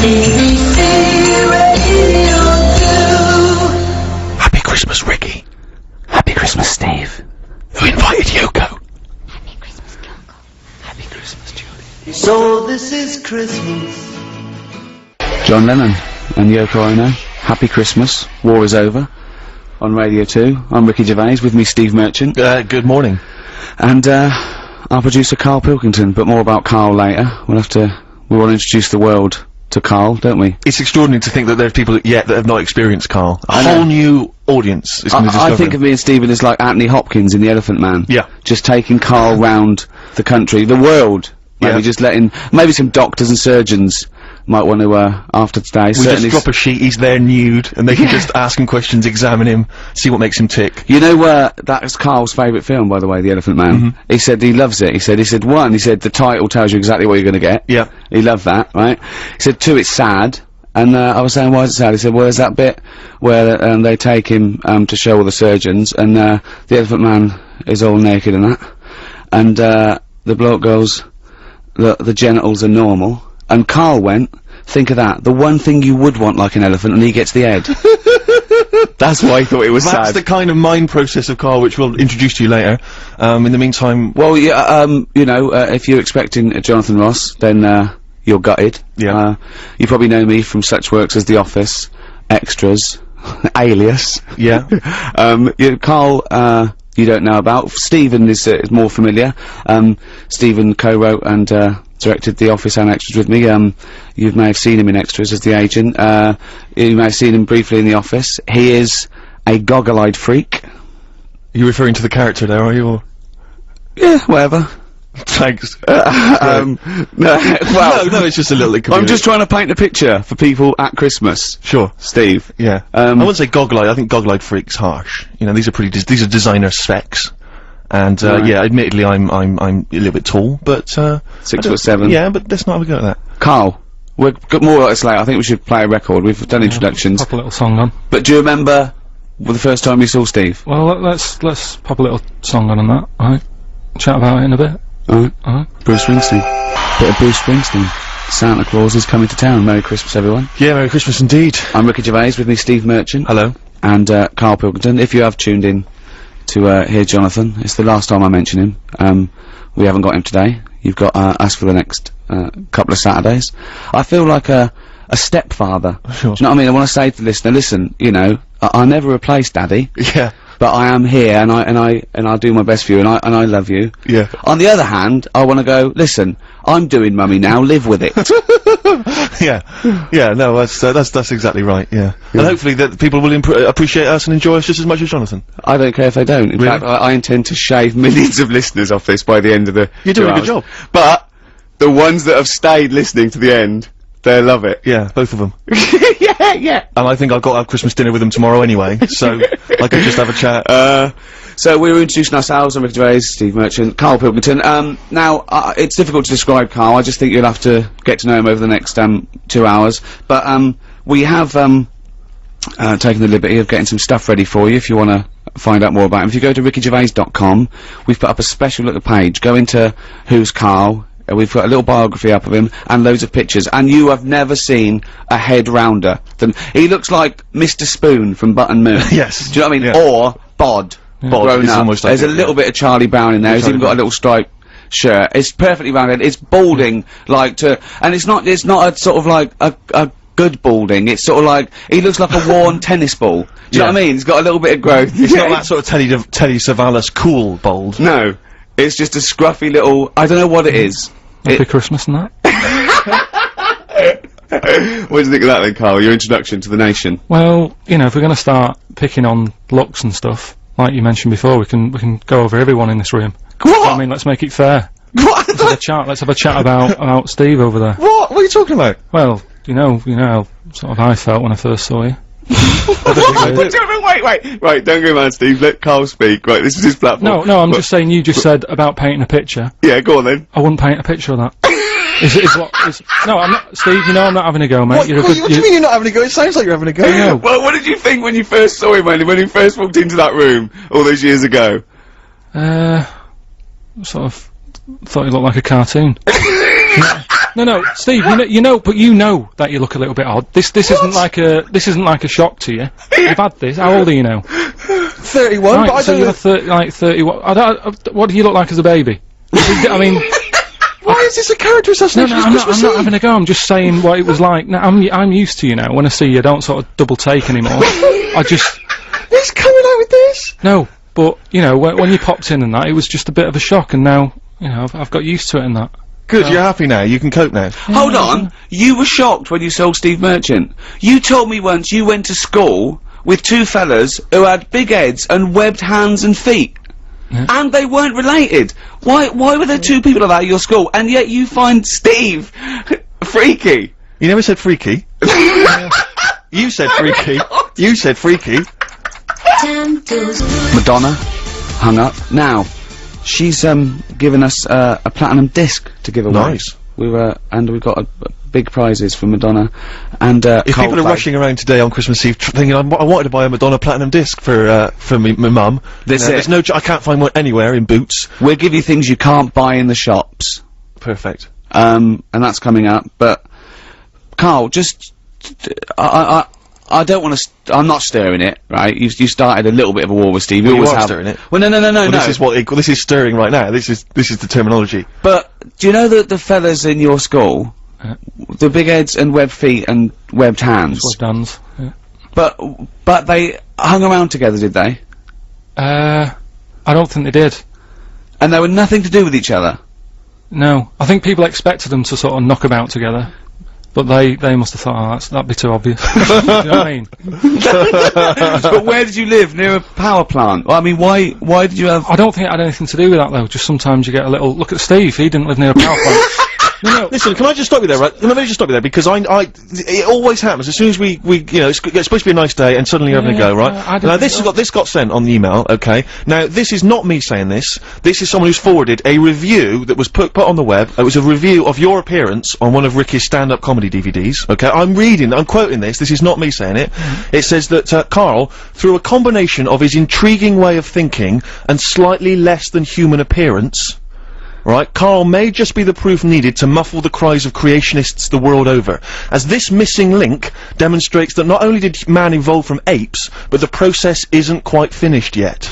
ABC Radio 2. Happy Christmas, Ricky. Happy Christmas, Steve. Who invited Yoko? Happy Christmas, Coco. Happy Christmas, Julie. So this is Christmas. John Lennon and Yoko Ono. Happy Christmas. War is over. On Radio 2. I'm Ricky Gervais, with me Steve Merchant. Good morning. And, our producer Karl Pilkington, but more about Karl later. We want to introduce the world to Karl, don't we? It's extraordinary to think that there's people yet that have not experienced Karl. A whole new audience is going to discover I think him. of me and Stephen as like Anthony Hopkins in The Elephant Man. Yeah. Just taking Karl round the country, the world. Maybe Yeah. just letting, maybe some doctors and surgeons might want to, after today. We just drop a sheet, he's there nude, and they can just ask him questions, examine him, see what makes him tick. You know, that's Karl's favourite film, by the way, The Elephant Man. He said he loves it. He said, the title tells you exactly what you're gonna get. Yeah. He loved that, right? He said, 2, it's sad. And, I was saying, why is it sad? He said, well, there's that bit where, they take him, to show all the surgeons, and, the Elephant Man is all naked and that. And, the bloke goes, the genitals are normal. And Karl went, think of that, the one thing you would want like an elephant, and he gets the head. That's why he thought it was That's sad. the kind of mind process of Karl which we'll introduce to you later. In the meantime... Well, yeah, you know, if you're expecting Jonathan Ross, then, you're gutted. Yeah. You probably know me from such works as The Office, Extras, Alias. Yeah. Karl, you don't know about. Stephen is more familiar. Stephen co-wrote and, directed The Office and Extras with me. You may have seen him in Extras as the agent. You may have seen him briefly in The Office. He is a goggle-eyed freak. Are you referring to the character there, are you, or...? Yeah, whatever. Thanks. No, well, no, it's just a little... I'm just trying to paint a picture for people at Christmas. Sure. Steve. Yeah. I wouldn't say goggle-eyed, I think goggle-eyed freak's harsh. You know, these are these are designer specs. And, Right. yeah, admittedly I'm a little bit tall, but, 6'7". Yeah, but let's not have a go at that. Karl, we've got more of this later. I think we should play a record. We've done introductions. Pop a little song on. But do you remember the first time you saw Steve? Well, let's pop a little song on that, alright? Chat about it in a bit. Alright. Alright. Bruce Springsteen. Bit of Bruce Springsteen. Santa Claus is coming to town. Merry Christmas, everyone. Yeah, Merry Christmas indeed. I'm Ricky Gervais, with me Steve Merchant. Hello. And, Karl Pilkington. If you have tuned in to, hear Jonathan, it's the last time I mention him. We haven't got him today. You've got, us for the next, couple of Saturdays. I feel like a stepfather. Sure. Do you know what I mean? I want to say to the listener, listen, you know, I never replace Daddy. Yeah. But I am here, and I do my best for you, and I love you. Yeah. On the other hand, I want to go, listen, I'm doing Mummy now, live with it. Yeah. Yeah, no, that's exactly right, yeah. And hopefully that people will appreciate us and enjoy us just as much as Jonathan. I don't care if they don't. In Really? fact, I intend to shave millions of listeners off this by the end of the You're doing 2 a good hours. job. But, the ones that have stayed listening to the end, they love it. Yeah, both of them. Yeah. And I think I've got to have Christmas dinner with them tomorrow anyway, so I could just have a chat. So we were introducing ourselves. I'm Ricky Gervais, Steve Merchant, Karl Pilkington. Now, it's difficult to describe Karl. I just think you'll have to get to know him over the next, 2 hours. But, we have, taken the liberty of getting some stuff ready for you if you want to find out more about him. If you go to rickygervais.com, we've put up a special little page. Go into Who's Karl. We've got a little biography up of him, and loads of pictures, and you have never seen a head rounder than— he looks like Mr. Spoon from Button Moon. Yes. Do you know what I mean? Yeah. Or Bod. Bod Grown is up. almost like There's a it, little yeah. bit of Charlie Brown in there. He's even got a little striped shirt. It's perfectly rounded. It's balding, like and it's not a sort of like a good balding. It's sort of like, he looks like a worn tennis ball. Do you know what I mean? He's got a little bit of growth. It's not that sort of Telly Savalas cool bold. No. It's just a scruffy little— I don't know what it is. Happy Christmas and that. What do you think of that then, Karl? Your introduction to the nation? Well, you know, if we're gonna start picking on looks and stuff, like you mentioned before, we can go over everyone in this room. What? I mean, let's make it fair. What? Let's have a chat about Steve over there. What? What are you talking about? Well, you know how sort of I felt when I first saw you. Wait, don't go mad, Steve. Let Karl speak. Right, this is his platform. No, I'm just saying, you just said about painting a picture. Yeah, go on then. I wouldn't paint a picture of that. No, I'm not, Steve, you know I'm not having a go, mate. What do you mean you're not having a go? It sounds like you're having a go. No. Well, what did you think when you first saw him, when you first walked into that room all those years ago? Sort of thought he looked like a cartoon. No, Steve. But you know that you look a little bit odd. This isn't like a shock to you. You've had this. How old are you now? 31. Right, but I so don't. you're 30. What do you look like as a baby? I mean, Why is this a character no, assassination? I'm It's Christmas not Eve. having a go. I'm just saying what it was like. No, I'm used to you now. When I see you, I don't sort of double take anymore. I just He's coming out with this. no. But you know, when you popped in and that, it was just a bit of a shock, and now you know I've got used to it and that. Good, you're happy now. You can cope now. Hold on, you were shocked when you saw Steve Merchant. You told me once you went to school with two fellas who had big heads and webbed hands and feet. Yeah. And they weren't related. Why were there two people like that at your school, and yet you find Steve freaky? You never said freaky. You said freaky. You said freaky. Madonna hung up. Now, she's given us a platinum disc to give away. Nice. We've got big prizes for Madonna and If people are Coldplay. rushing around today on Christmas Eve thinking I wanted to buy a Madonna platinum disc for my mum, there's no I can't find one anywhere in Boots. We'll give you things you can't buy in the shops. Perfect. And that's coming up. But Carl, just I don't want to. I'm not stirring it, right? You started a little bit of a war with Steve. You You always are have. stirring it. Well, no. Well, this is stirring right now. This is the terminology. But do you know that the fellas in your school, the big heads and webbed feet and webbed hands, We've done. Yeah. but they hung around together, did they? I don't think they did. And they were nothing to do with each other. No, I think people expected them to sort of knock about together, but they must have thought, oh, that'd be too obvious. Do you know what I mean? But where did you live? Near a power plant? Well, I mean, why did you have? I don't think it had anything to do with that though. Just sometimes you get a little. Look at Steve. He didn't live near a power plant. No. Listen, can I just stop you there, right? Let me just stop you there, because it always happens, as soon as we you know, it's supposed to be a nice day, and suddenly you're having a go, right? I Now, didn't this got sent on the email, okay? Now, this is not me saying this is someone who's forwarded a review that was put on the web. It was a review of your appearance on one of Ricky's stand-up comedy DVDs, okay? I'm quoting this is not me saying it. It says that, Carl, through a combination of his intriguing way of thinking and slightly less than human appearance, right, Carl may just be the proof needed to muffle the cries of creationists the world over, as this missing link demonstrates that not only did man evolve from apes, but the process isn't quite finished yet.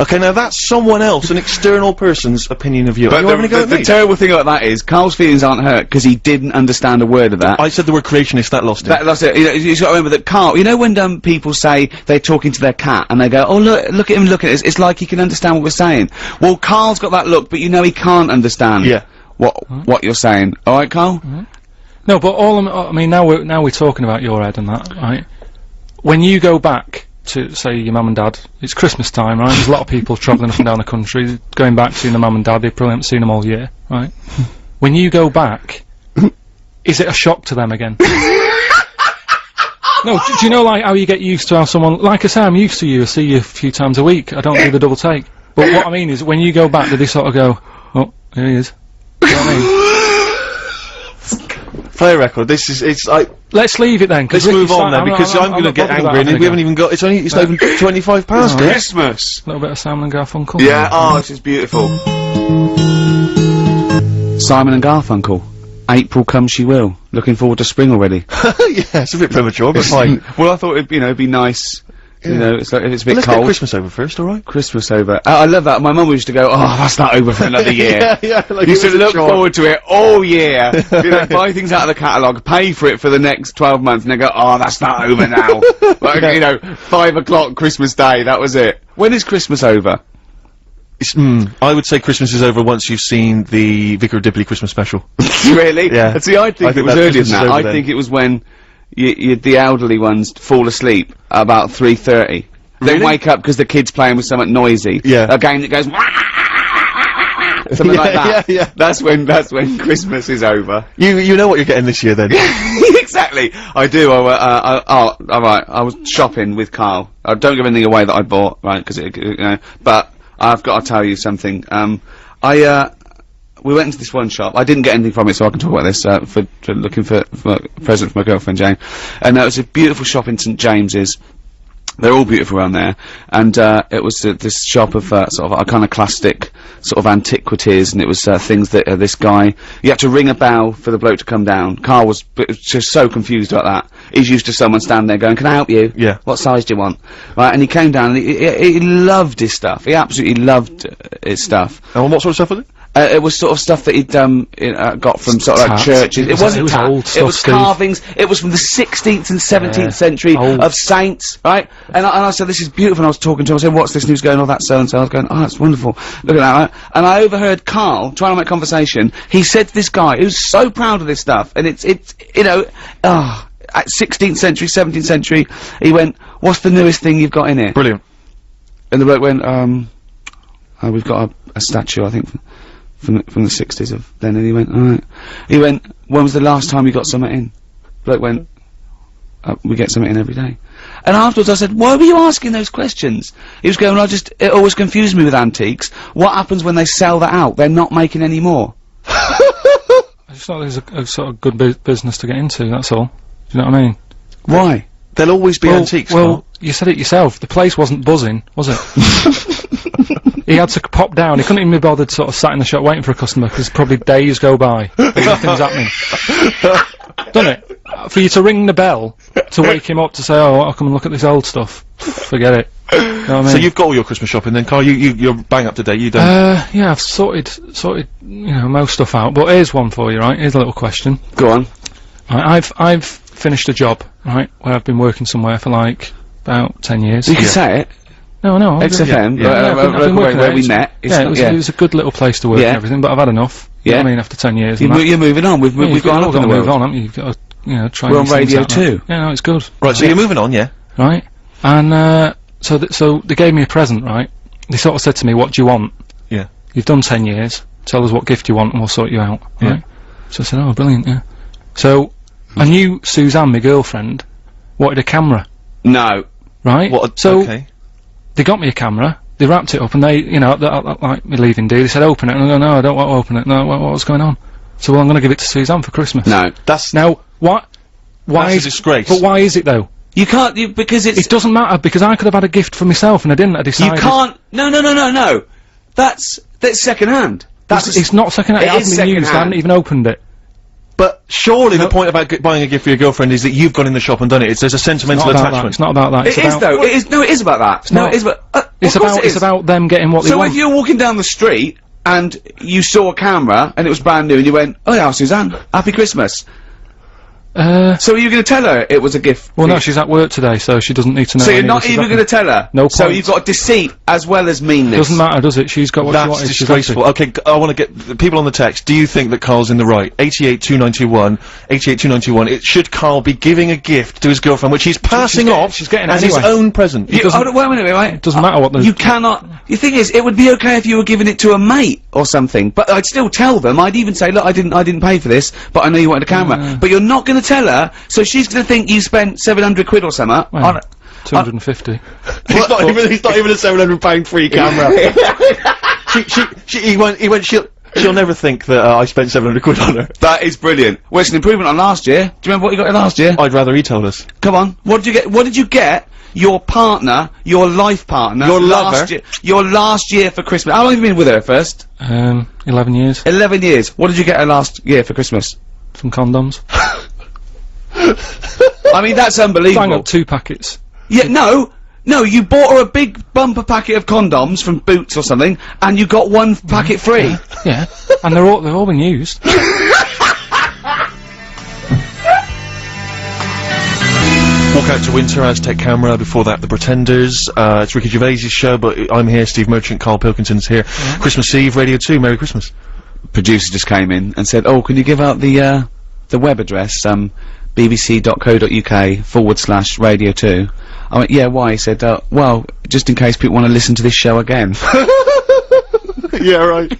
Okay, now that's someone else, an external person's opinion of you. Are you having a go at me? The terrible thing about that is Carl's feelings aren't hurt because he didn't understand a word of that. I said the word creationist, that lost him. That's it. You've got to remember that Carl. You know when people say they're talking to their cat and they go, "Oh look at him, look at it. It's like he can understand what we're saying." Well, Carl's got that look, but you know he can't understand. Yeah. What you're saying. All right, Carl. No, but I mean, now we're talking about your head and that, right? When you go back to, say, your mum and dad, it's Christmas time, right? There's a lot of people travelling up and down the country, going back, seeing their mum and dad, they probably haven't seen them all year, right? When you go back, is it a shock to them again? No, do you know, like, how you get used to how someone, like I say, I'm used to you, I see you a few times a week, I don't do the double take. But what I mean is, when you go back, do they sort of go, oh, here he is? Do you know what I mean? Play a record. It's like, Let's leave it then. let's move on then, because I'm gonna get angry, and we haven't even got, it's not even 25 past yet. Christmas. A little bit of Simon and Garfunkel. Yeah. Oh, this is beautiful. Simon and Garfunkel. April come she will. Looking forward to spring already. Yeah, it's a bit premature, but fine. Well, I thought it'd be nice. You know, it's like if it's a bit Let's get cold. Christmas over first, alright? Christmas over. I love that. My mum used to go, "Oh, that's not over for another year." yeah, like Used it to was a look chore. forward to it all year. You know, buy things out of the catalogue, pay for it for the next 12 months, and they go, "Oh, that's not over now." Like, you know, 5 o'clock Christmas Day, that was it. When is Christmas over? I would say Christmas is over once you've seen the Vicar of Dibley Christmas special. Really? Yeah. See, I think I think it was that earlier Christmas than is that. over I then. think it was when the elderly ones fall asleep about 3:30. They Really? wake up because the kid's playing with something noisy. Yeah. A game that goes something like that. Yeah. That's when Christmas is over. You know what you're getting this year then. Exactly. I do. All right. I was shopping with Carl. Don't give anything away that I bought, right? Because you know. But I've got to tell you something. We went into this one shop. I didn't get anything from it, so I can talk about this. For looking for a present for my girlfriend Jane, and it was a beautiful shop in St James's. They're all beautiful around there, and it was this shop of sort of iconoclastic sort of antiquities, and it was things that this guy, you had to ring a bell for the bloke to come down. Carl was just so confused about that. He's used to someone standing there going, "Can I help you? Yeah. What size do you want?" Right, and he came down, and he loved his stuff. He absolutely loved his stuff. And what sort of stuff was it? It was sort of stuff that he'd got from sort of like Tats. churches. It wasn't tat. old It stuff, was Steve. carvings. It was from the 16th and 17th century old. of saints, right? And I said, "This is beautiful." And I was talking to him. I said, "What's this news going on? That so and so." I was going, "Oh, that's wonderful. Look at that." Right? And I overheard Carl trying to make conversation. He said to this guy who's so proud of this stuff, and it's you know, at 16th century, 17th century, he went, "What's the newest thing you've got in here?" Brilliant. And the bloke went, "We've got a statue, I think, from the 60s of then." And he went, "Alright." He went, "When was the last time you got something in?" Bloke went, "We get something in every day." And afterwards I said, "Why were you asking those questions?" He was going, "Well, it always confused me with antiques. What happens when they sell that out? They're not making any more." I just thought it was a sort of good business to get into, that's all. Do you know what I mean? Why? There'll always be antiques, Carl. Well, you said it yourself. The place wasn't buzzing, was it? He had to pop down. He couldn't even be bothered sort of sat in the shop waiting for a customer, because probably days go by and nothing's happening. Doesn't it? For you to ring the bell to wake him up to say, "Oh, I'll come and look at this old stuff." Forget it. You know what I mean? So you've got all your Christmas shopping then, Carl? You're bang up to date, you don't? Yeah, I've sorted, you know, most stuff out. But here's one for you, right? Here's a little question. Go on. Right, I've finished a job, right, where I've been working somewhere for like about 10 years. You can say it. No, XFM, Yeah. I've been working where there. we met. It's Yeah, not- it was a good little place to work Yeah. and everything, but I've had enough. You know Yeah. what I mean, after 10 years. and that. You're moving on. We've You've gone all up in got the to move world. on, haven't you? You've got to, you know, try We're and on radio things out now. too. Yeah, no, it's good. Right, so you're moving on, yeah? Right? And, so they gave me a present, right? They sort of said to me, "What do you want? Yeah. You've done 10 years. Tell us what gift you want and we'll sort you out." Yeah. Right? So I said, "Oh, brilliant, yeah." So, I knew Suzanne, my girlfriend, wanted a camera, No. right? So, okay. they got me a camera, they wrapped it up, and they, you know, like me leaving day, they said, "Open it," and I go, "No, I don't want to open it." "No, what's going on?" So, "Well, I'm gonna give it to Suzanne for Christmas." No. That's Now, why that's a is, disgrace. but why is it though? You can't, because It it's, doesn't matter, because I could have had a gift for myself and I didn't, I you decided. can't, no. That's second hand. It's not second hand, It it is hasn't been used, I second-hand. haven't even opened it. But surely the point about buying a gift for your girlfriend is that you've gone in the shop and done it. There's a sentimental Not about that, attachment. it's not about that, it's It is about, though, it is, no, it is about that. No, not. it is about, it's of course about, it it's is. about them getting what they So want. if you're walking down the street, and you saw a camera, and it was brand new, and you went, "Oh yeah, Suzanne, Happy Christmas." So are you going to tell her it was a gift? well for no, you? she's at work today, so she doesn't need to know. So you're any of not this is even happening. going to tell her? No So point. you've got deceit as well as meanness. Doesn't matter, does it? She's got what she That's wanted, she's disgraceful. happy. Okay, I want to get the people on the text. Do you think that Carl's in the right? 882921, 882921. Should Carl be giving a gift to his girlfriend, which he's passing getting- off she's getting it as anyway. his own present? You, hold on, wait a minute, right? It doesn't matter what the... You cannot. The thing is, it would be okay if you were giving it to a mate or something, but I'd still tell them. I'd even say, "Look, I didn't pay for this, but I know you wanted a camera." But you're not going to tell her, so she's going to think you spent 700 quid or something. Well, on it. 250. He's not even a £700 free camera. She'll never think that I spent 700 quid on her. That is brilliant. Well, it's an improvement on last year. Do you remember what you got last year? I'd rather he told us. Come on. What did you get? What did you get? Your partner, your life partner, Your last lover. year, your last year for Christmas. How long have you been with her first? 11 years. 11 years. What did you get her last year for Christmas? Some condoms. I mean, that's Bang unbelievable. up 2 packets. Yeah, no, you bought her a big bumper packet of condoms from Boots or something, and you got 1 packet free. Yeah. And they've all been used. Walk Out to Winter, Aztec Camera, before that The Pretenders, it's Ricky Gervais' show, but I'm here, Steve Merchant, Karl Pilkington's here. Christmas Eve, Radio 2, Merry Christmas. Producer just came in and said, "Oh, can you give out the web address, bbc.co.uk/radio 2? I went, "Yeah, why?" He said, "Well, just in case people want to listen to this show again." Yeah, right.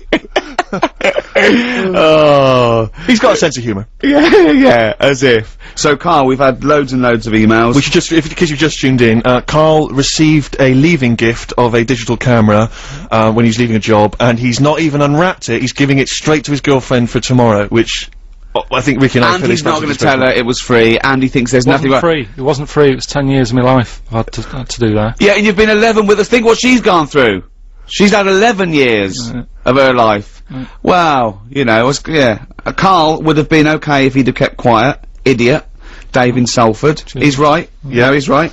Oh. He's got a sense of humour. Yeah, as if. So, Carl, we've had loads and loads of emails. We should just, in case you've just tuned in, Carl received a leaving gift of a digital camera, when he's leaving a job, and he's not even unwrapped it, he's giving it straight to his girlfriend for tomorrow, which I think Ricky and I And finished he's not that going to discussion. tell her it was free, and he thinks there's It nothing wasn't right. free. It wasn't free. It was 10 years of my life I've had to do there. Yeah, and you've been 11 with us. Think what she's gone through. She's had 11 years of her life. Wow, you know, yeah. Carl would have been okay if he'd have kept quiet. Idiot. Dave in Salford. He's right. Yeah, he's right.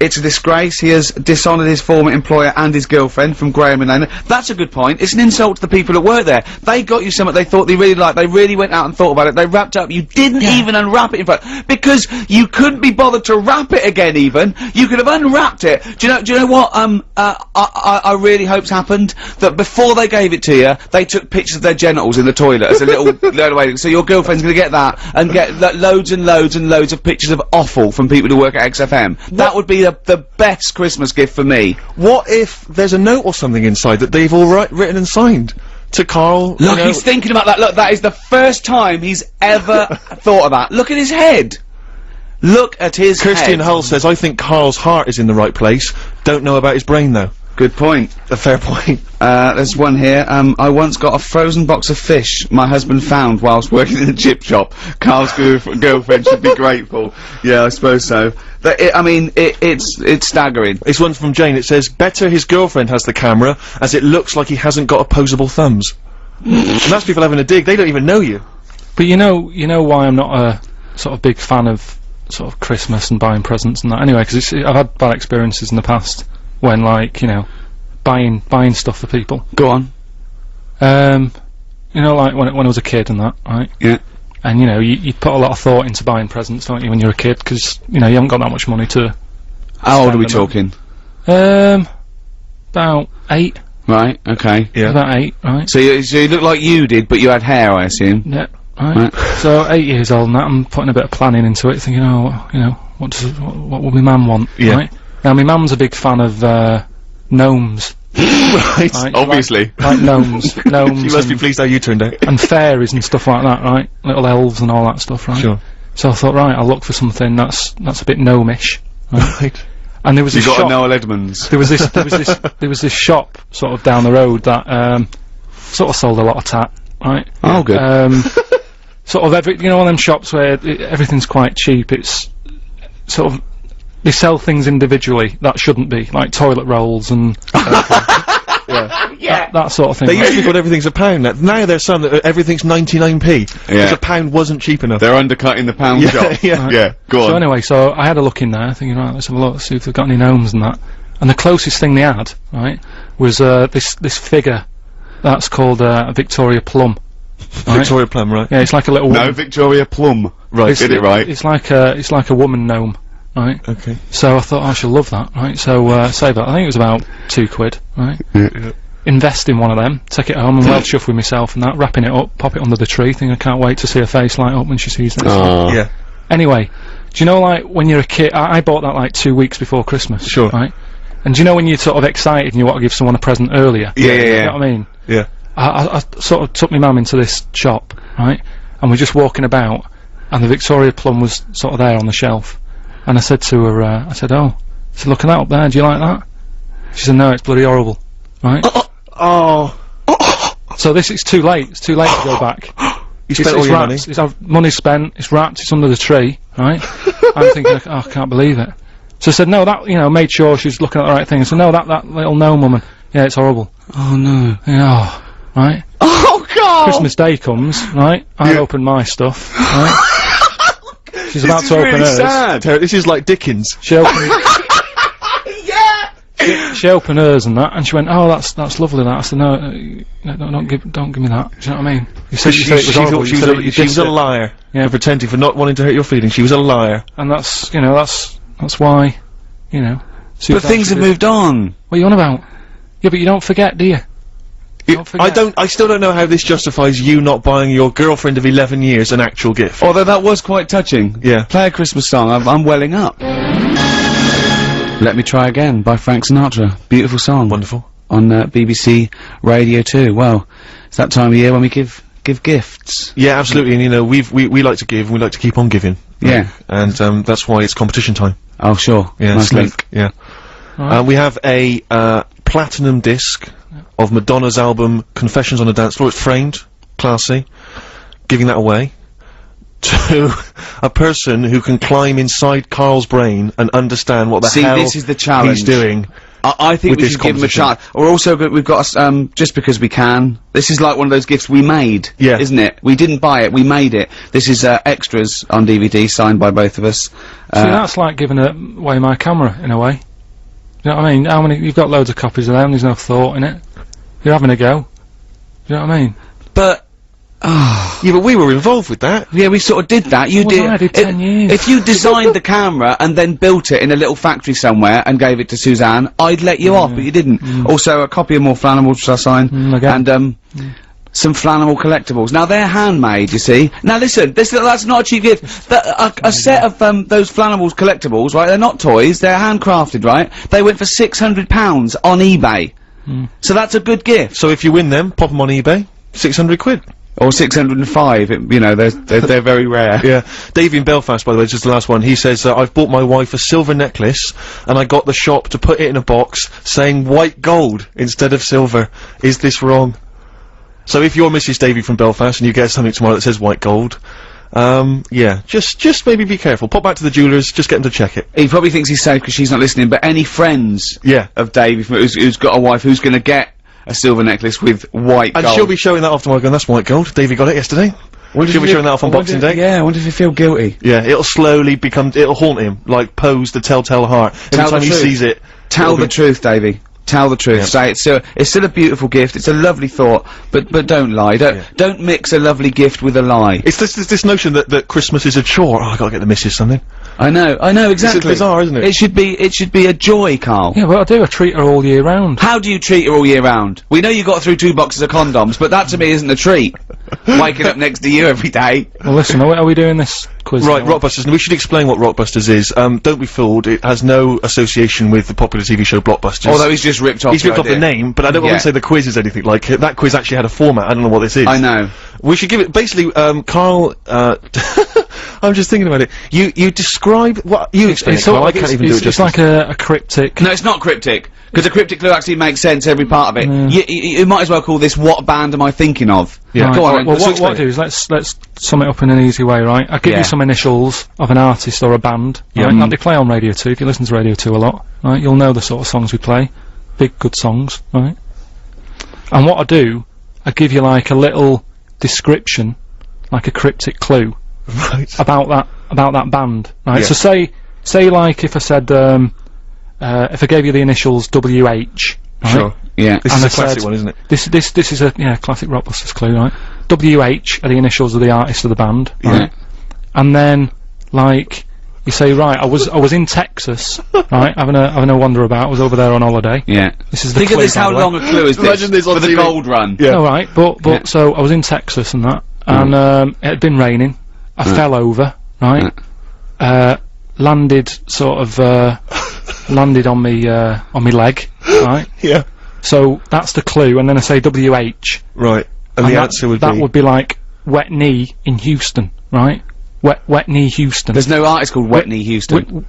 It's a disgrace. He has dishonoured his former employer and his girlfriend from Graham and Lana. That's a good point. It's an insult to the people that work there. They got you something they thought they really liked. They really went out and thought about it. They wrapped up. You didn't even unwrap it in front. Because you couldn't be bothered to wrap it again even. You could have unwrapped it. Do you know what, I really hope's happened? That before they gave it to you, they took pictures of their genitals in the toilet as a little, way. So your girlfriend's gonna get that and get loads and loads and loads of pictures of offal from people who work at XFM. That would be the best Christmas gift for me. What if there's a note or something inside that they've all written and signed to Carl? Look, he's thinking about that. Look, that is the first time he's ever thought of that. Look at his head. Look at his Christian head. Hull says, I think Carl's heart is in the right place. Don't know about his brain though. Good point. A fair point. There's one here. I once got a frozen box of fish my husband found whilst working in a chip shop. Carl's girlfriend should be grateful. Yeah, I suppose so. It's staggering. It's one from Jane. It says, better his girlfriend has the camera, as it looks like he hasn't got opposable thumbs. And that's people having a dig. They don't even know you. But you know why I'm not a sort of big fan of sort of Christmas and buying presents and that anyway, because I've had bad experiences in the past when, like, you know, buying stuff for people. Go on. You know, like when I was a kid and that, right? Yeah. And you know, you put a lot of thought into buying presents, don't you, when you're a kid? Because you know you haven't got that much money to. How old are we spend talking? About 8. Right, okay. Yeah. About 8, right? So you look like you did, but you had hair, I assume. Yeah. Right. So 8 years old and that, I'm putting a bit of planning into it, thinking, oh, you know, what will my mum want? Yeah. Right? Now my mum's a big fan of gnomes. Right. Right? Obviously. Like gnomes. Gnomes. You must be and- pleased how you turned out. and fairies and stuff like that, right? Little elves and all that stuff, right? Sure. So I thought, right, I'll look for something that's a bit gnomish. Right. And there was You this got shop. a Noel Edmonds. There was this shop sort of down the road that sort of sold a lot of tat, right? Oh, good. Sort of you know, one of them shops where everything's quite cheap. It's sort of they sell things individually that shouldn't be, like toilet rolls and that sort of thing. They right? used to be called everything's a pound. Now there's some that everything's 99p. Because a pound wasn't cheap enough. They're undercutting the pound shop. Yeah. Yeah, go So on. anyway, so I had a look in there, thinking, right, let's have a look, see if they've got any gnomes and that. And the closest thing they had, right, was this figure that's called a Victoria Plum. Right? Victoria Plum, right? Yeah, it's like a little No, woman. Victoria Plum. Right. Did it right. It's like a woman gnome, right? Okay. So I thought, I shall love that, right? So save that. I think it was about £2, right? Yeah. Invest in one of them, take it home and well chuff with myself and that, wrapping it up, pop it under the tree, thinking I can't wait to see her face light up when she sees this. Oh. Yeah. Anyway, do you know, like, when you're a kid, I bought that like 2 weeks before Christmas. Sure. Right? And do you know when you're sort of excited and you want to give someone a present earlier? Yeah, You yeah. know what I mean? Yeah. I sort of took my mum into this shop, right? And we're just walking about, and the Victoria Plum was sort of there on the shelf. And I said to her, I said, look at that up there, do you like that? She said, no, it's bloody horrible. Right? Oh. So it's too late. It's too late to go back. You spent all your money. It's money spent. It's wrapped. It's under the tree. Right? I'm thinking, oh, I can't believe it. So I said, no, that, you know, made sure she was looking at the right thing. I said, no, that little gnome woman. Yeah, it's horrible. Oh, no. Yeah, right? Oh, God! Christmas Day comes, right? I open my stuff, right? She's about to open hers. sad. This is like Dickens. She opened. She opened hers and that, and she went, "Oh, that's lovely." That I said, "No, don't give me that." Do you know what I mean? You said She it was horrible. thought she You was said a, you she was dissed a it. liar. Yeah. For pretending, for not wanting to hurt your feelings. She was a liar. And that's, you know, that's why, you know. But things have moved on. What are you on about? Yeah, but you don't forget, do you? Don't forget. I still don't know how this justifies you not buying your girlfriend of 11 years an actual gift. Although that was quite touching. Yeah. Play a Christmas song, I'm welling up. Let Me Try Again by Frank Sinatra. Beautiful song. Wonderful. On BBC Radio 2. Well, it's that time of year when we give gifts. Yeah, absolutely. And you know, we like to give, and we like to keep on giving. Yeah. And that's why it's competition time. Oh, sure. Yeah. Nice Sleuth. link. Yeah. Right. We have a platinum disc of Madonna's album Confessions on a Dance Floor. It's framed, classy. Giving that away. to a person who can climb inside Carl's brain and understand what the See, hell this is the challenge. he's doing. I think with we this should give him a composition. chance. Or also, we've got, just because we can. This is like one of those gifts we made. Yeah. Isn't it? We didn't buy it, we made it. This is, extras on DVD, signed by both of us. See, that's like giving away my camera, in a way. You know what I mean? How many, you've got loads of copies of them, there's no thought in it. You're having a go. You know what I mean? But, Yeah, but we were involved with that. yeah, we sort of did that. You Well, I did 10 years. If you designed the camera and then built it in a little factory somewhere and gave it to Suzanne, I'd let you off, but you didn't. Also, a copy of More Flannel, which I signed, again. and, some flannel collectibles. Now, they're handmade, you see. Now, listen, that's not a cheap gift. A set of, those flannel collectibles, right, they're not toys, they're handcrafted, right? They went for £600 on eBay. So that's a good gift. So if you win them, pop them on eBay. 600 quid. Or 605, you know, they're very rare. Yeah. Davey in Belfast, by the way, just the last one, he says, I've bought my wife a silver necklace, and I got the shop to put it in a box, saying white gold instead of silver. Is this wrong? So if you're Mrs. Davey from Belfast, and you get something tomorrow that says white gold, yeah, just maybe be careful. Pop back to the jewellers, just get them to check it. He probably thinks he's safe because she's not listening, but any friends Yeah. of Davey who's got a wife who's gonna get a silver necklace with white And gold. she'll be showing that off tomorrow going, that's white gold. Davey got it yesterday. She'll be showing that off on Boxing Day. Yeah, I wonder if he feel guilty. Yeah, it'll slowly become, it'll haunt him, like Pose the Telltale Heart. Every Tell time the he truth. sees it. Tell it'll the be- truth, Davey. Tell the truth. Yeah. Say it's still a beautiful gift. It's a lovely thought, but don't lie. Don't mix a lovely gift with a lie. It's this notion that Christmas is a chore. Oh, I gotta get the missus something. I know, exactly. It's bizarre, isn't it? It should be a joy, Carl. Yeah, well, I do. I treat her all year round. How do you treat her all year round? We know you got through 2 boxes of condoms, but that to me isn't a treat. Waking up next to you every day. Well, listen, are we doing this quiz? Right, now? Rockbusters, and we should explain what Rockbusters is. Don't be fooled, it has no association with the popular TV show Blockbusters. Although he's just ripped off. He's ripped off the idea. name, but I don't want Yeah. to say the quiz is anything like it. That quiz actually had a format, I don't know what this is. I know. We should give it, basically, Carl, I'm just thinking about it. You describe, what, you explain it, It's sort Carl, of I can't even do it it's justice. like a cryptic. No, it's not cryptic. Because a cryptic clue actually makes sense, every part of it. You might as well call this "What band am I thinking of?" Yeah. Right, Go on, well, let's what explain I do is let's sum it up in an easy way, right? I give Yeah. you some initials of an artist or a band, right? Like they play on Radio 2. If you listen to Radio 2 a lot, right, you'll know the sort of songs we play. Big, good songs, right? And what I do, I give you like a little description, like a cryptic clue Right. about that band, right? Yeah. So say like if I said, if I gave you the initials WH, right? Sure. Yeah. This And is I a classic said- one, isn't it? This is a classic Rockbusters clue, right? WH are the initials of the artist of the band, right? And then like you say, right, I was in Texas, right, having a wander about. I was over there on holiday. Yeah. This is the Think of clue, this. by How the way. long a clue is this? Imagine this on for the TV. gold run. Yeah. All right, but so I was in Texas and that, and it had been raining. I fell over, right? Landed sort of landed on me leg, right? Yeah. So that's the clue, and then I say WH. Right. And the answer would that be... would be like wet knee in Houston, right? Wet knee Houston. There's no artist called Whitney Houston.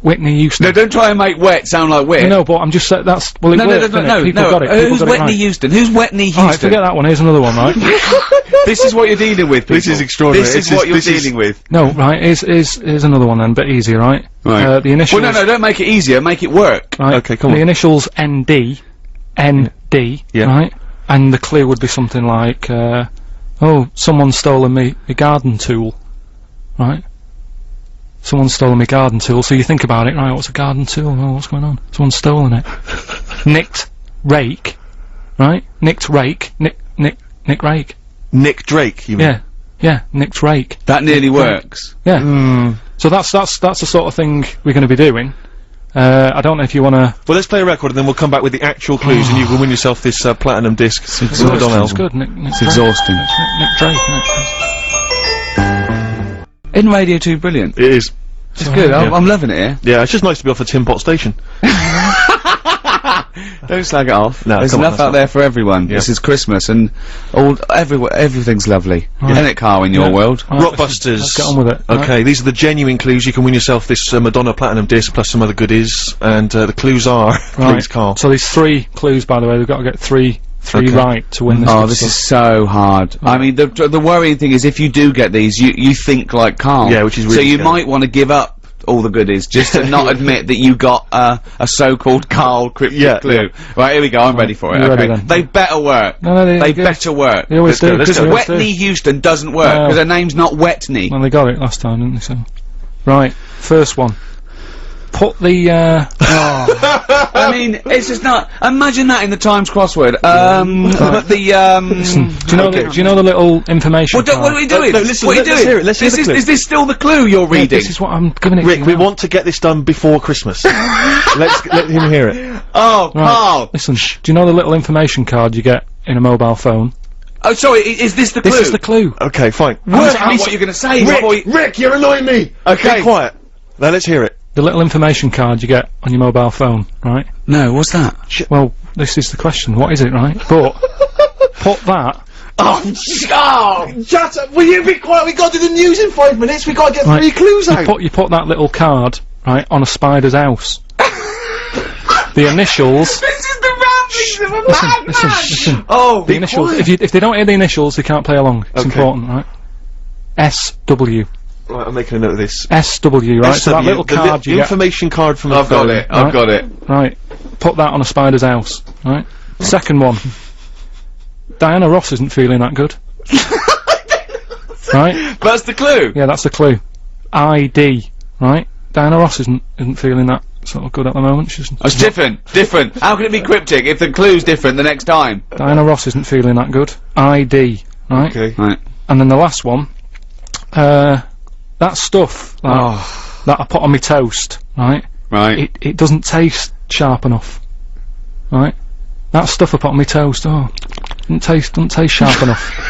Whitney Houston. No, don't try and make wet sound like wit. No, but I'm just saying that's well. It no, worked, didn't it? People got it. People Who's got it Whitney right. Houston? Who's Whitney Houston? Alright, forget that one. Here's another one, right? This is what you're dealing with. This people. is extraordinary. This is It's what just- you're this is- dealing with. No, right. Here's another one then, but easier, right? Right. The initials. Well, no, don't make it easier. Make it work. Right. Okay, come The on. initials ND, Yeah. right? And the clue would be something like, oh, someone's stolen me garden tool, right? Someone's stolen me garden tool. So you think about it, right? What's a garden tool? Oh, what's going on? Someone's stolen it. Nicked rake, right? Nicked rake. Nick rake. Nick Drake, you mean? Yeah. Nicked rake. That nearly works. Yeah. So that's the sort of thing we're going to be doing. I don't know if you want to. Well, let's play a record and then we'll come back with the actual clues and you can win yourself this platinum disc. It's exhausting. Madonna It's album. good. Nick It's Drake. exhausting. Nick Drake. Isn't it? In Radio 2, brilliant. It is. It's good. Yeah. I'm loving it here. Yeah, it's just nice to be off a Tin Pot station. Don't slag it off. No, There's come on, enough that's out there for everyone. Yeah. This is Christmas and everything's lovely. Isn't it, Carl, in your Yeah. world? Right, Rockbusters. let's get on with it. Okay, these are the genuine clues. You can win yourself this Madonna platinum disc plus some other goodies. And the clues are, Right. please, Carl. So there's 3 clues, by the way. We've got to get 3 3 Okay. right to win this. Oh, good this stuff. is so hard. I mean, the worrying thing is if you do get these, you think like Karl. Yeah, which is so really you scary. might want to give up all the goodies just to not admit that you got a so-called Karl cryptic Yeah, clue. Right, here we go. I'm ready for it. you Okay, ready then? they better work. No, they're They good. better work. They always Let's go, do. let's Because go. They always do. Wetney Houston doesn't work No. because her name's not Wetney. Well, they got it last time, didn't they? So, right, first one. Put the I mean, it's just not. Imagine that in the Times crossword. do you know Okay. do you know the little information? What are card? we doing? No, listen, what are you let's doing? hear it, let's hear the clue. Is this still the clue you're Yeah, reading? this is what I'm giving it. Rick, to you we now. want to get this done before Christmas. Let him hear it. Oh, Right. Karl. Listen, do you know the little information card you get in a mobile phone? Oh, sorry. Is this the clue? This is the clue. Okay, fine. Work out what you're going to say. before you- Rick, you're annoying me. Okay. Be quiet. Now let's hear it. The little information card you get on your mobile phone, right? No, what's that? Well, this is the question. What is it, right? But put that. Oh, Shut up! Will you be quiet? We got to do the news in 5 minutes. We got to get Right. 3 clues out. You put that little card right on a spider's house. The initials. This is the ramblings of a madman. Listen. Oh, The initials. If they don't hear the initials, they can't play along. It's Okay. important, right? SW. Right, I'm making a note of this. SW, right? So that little the card you get. information card from a I've got phone. it. I've got it. Right. Put that on a spider's house, right? Second one. Diana Ross isn't feeling that good. Right? That's the clue. Yeah, that's the clue. ID, right? Diana Ross isn't feeling that sort of good at the moment. She's It's different. Different. How can it be cryptic if the clue's different the next time? Diana Ross isn't feeling that good. ID, right? Okay. Right. And then the last one, that stuff that I put on my toast, right? Right. It doesn't taste sharp enough, right? That stuff I put on my toast, doesn't taste sharp enough,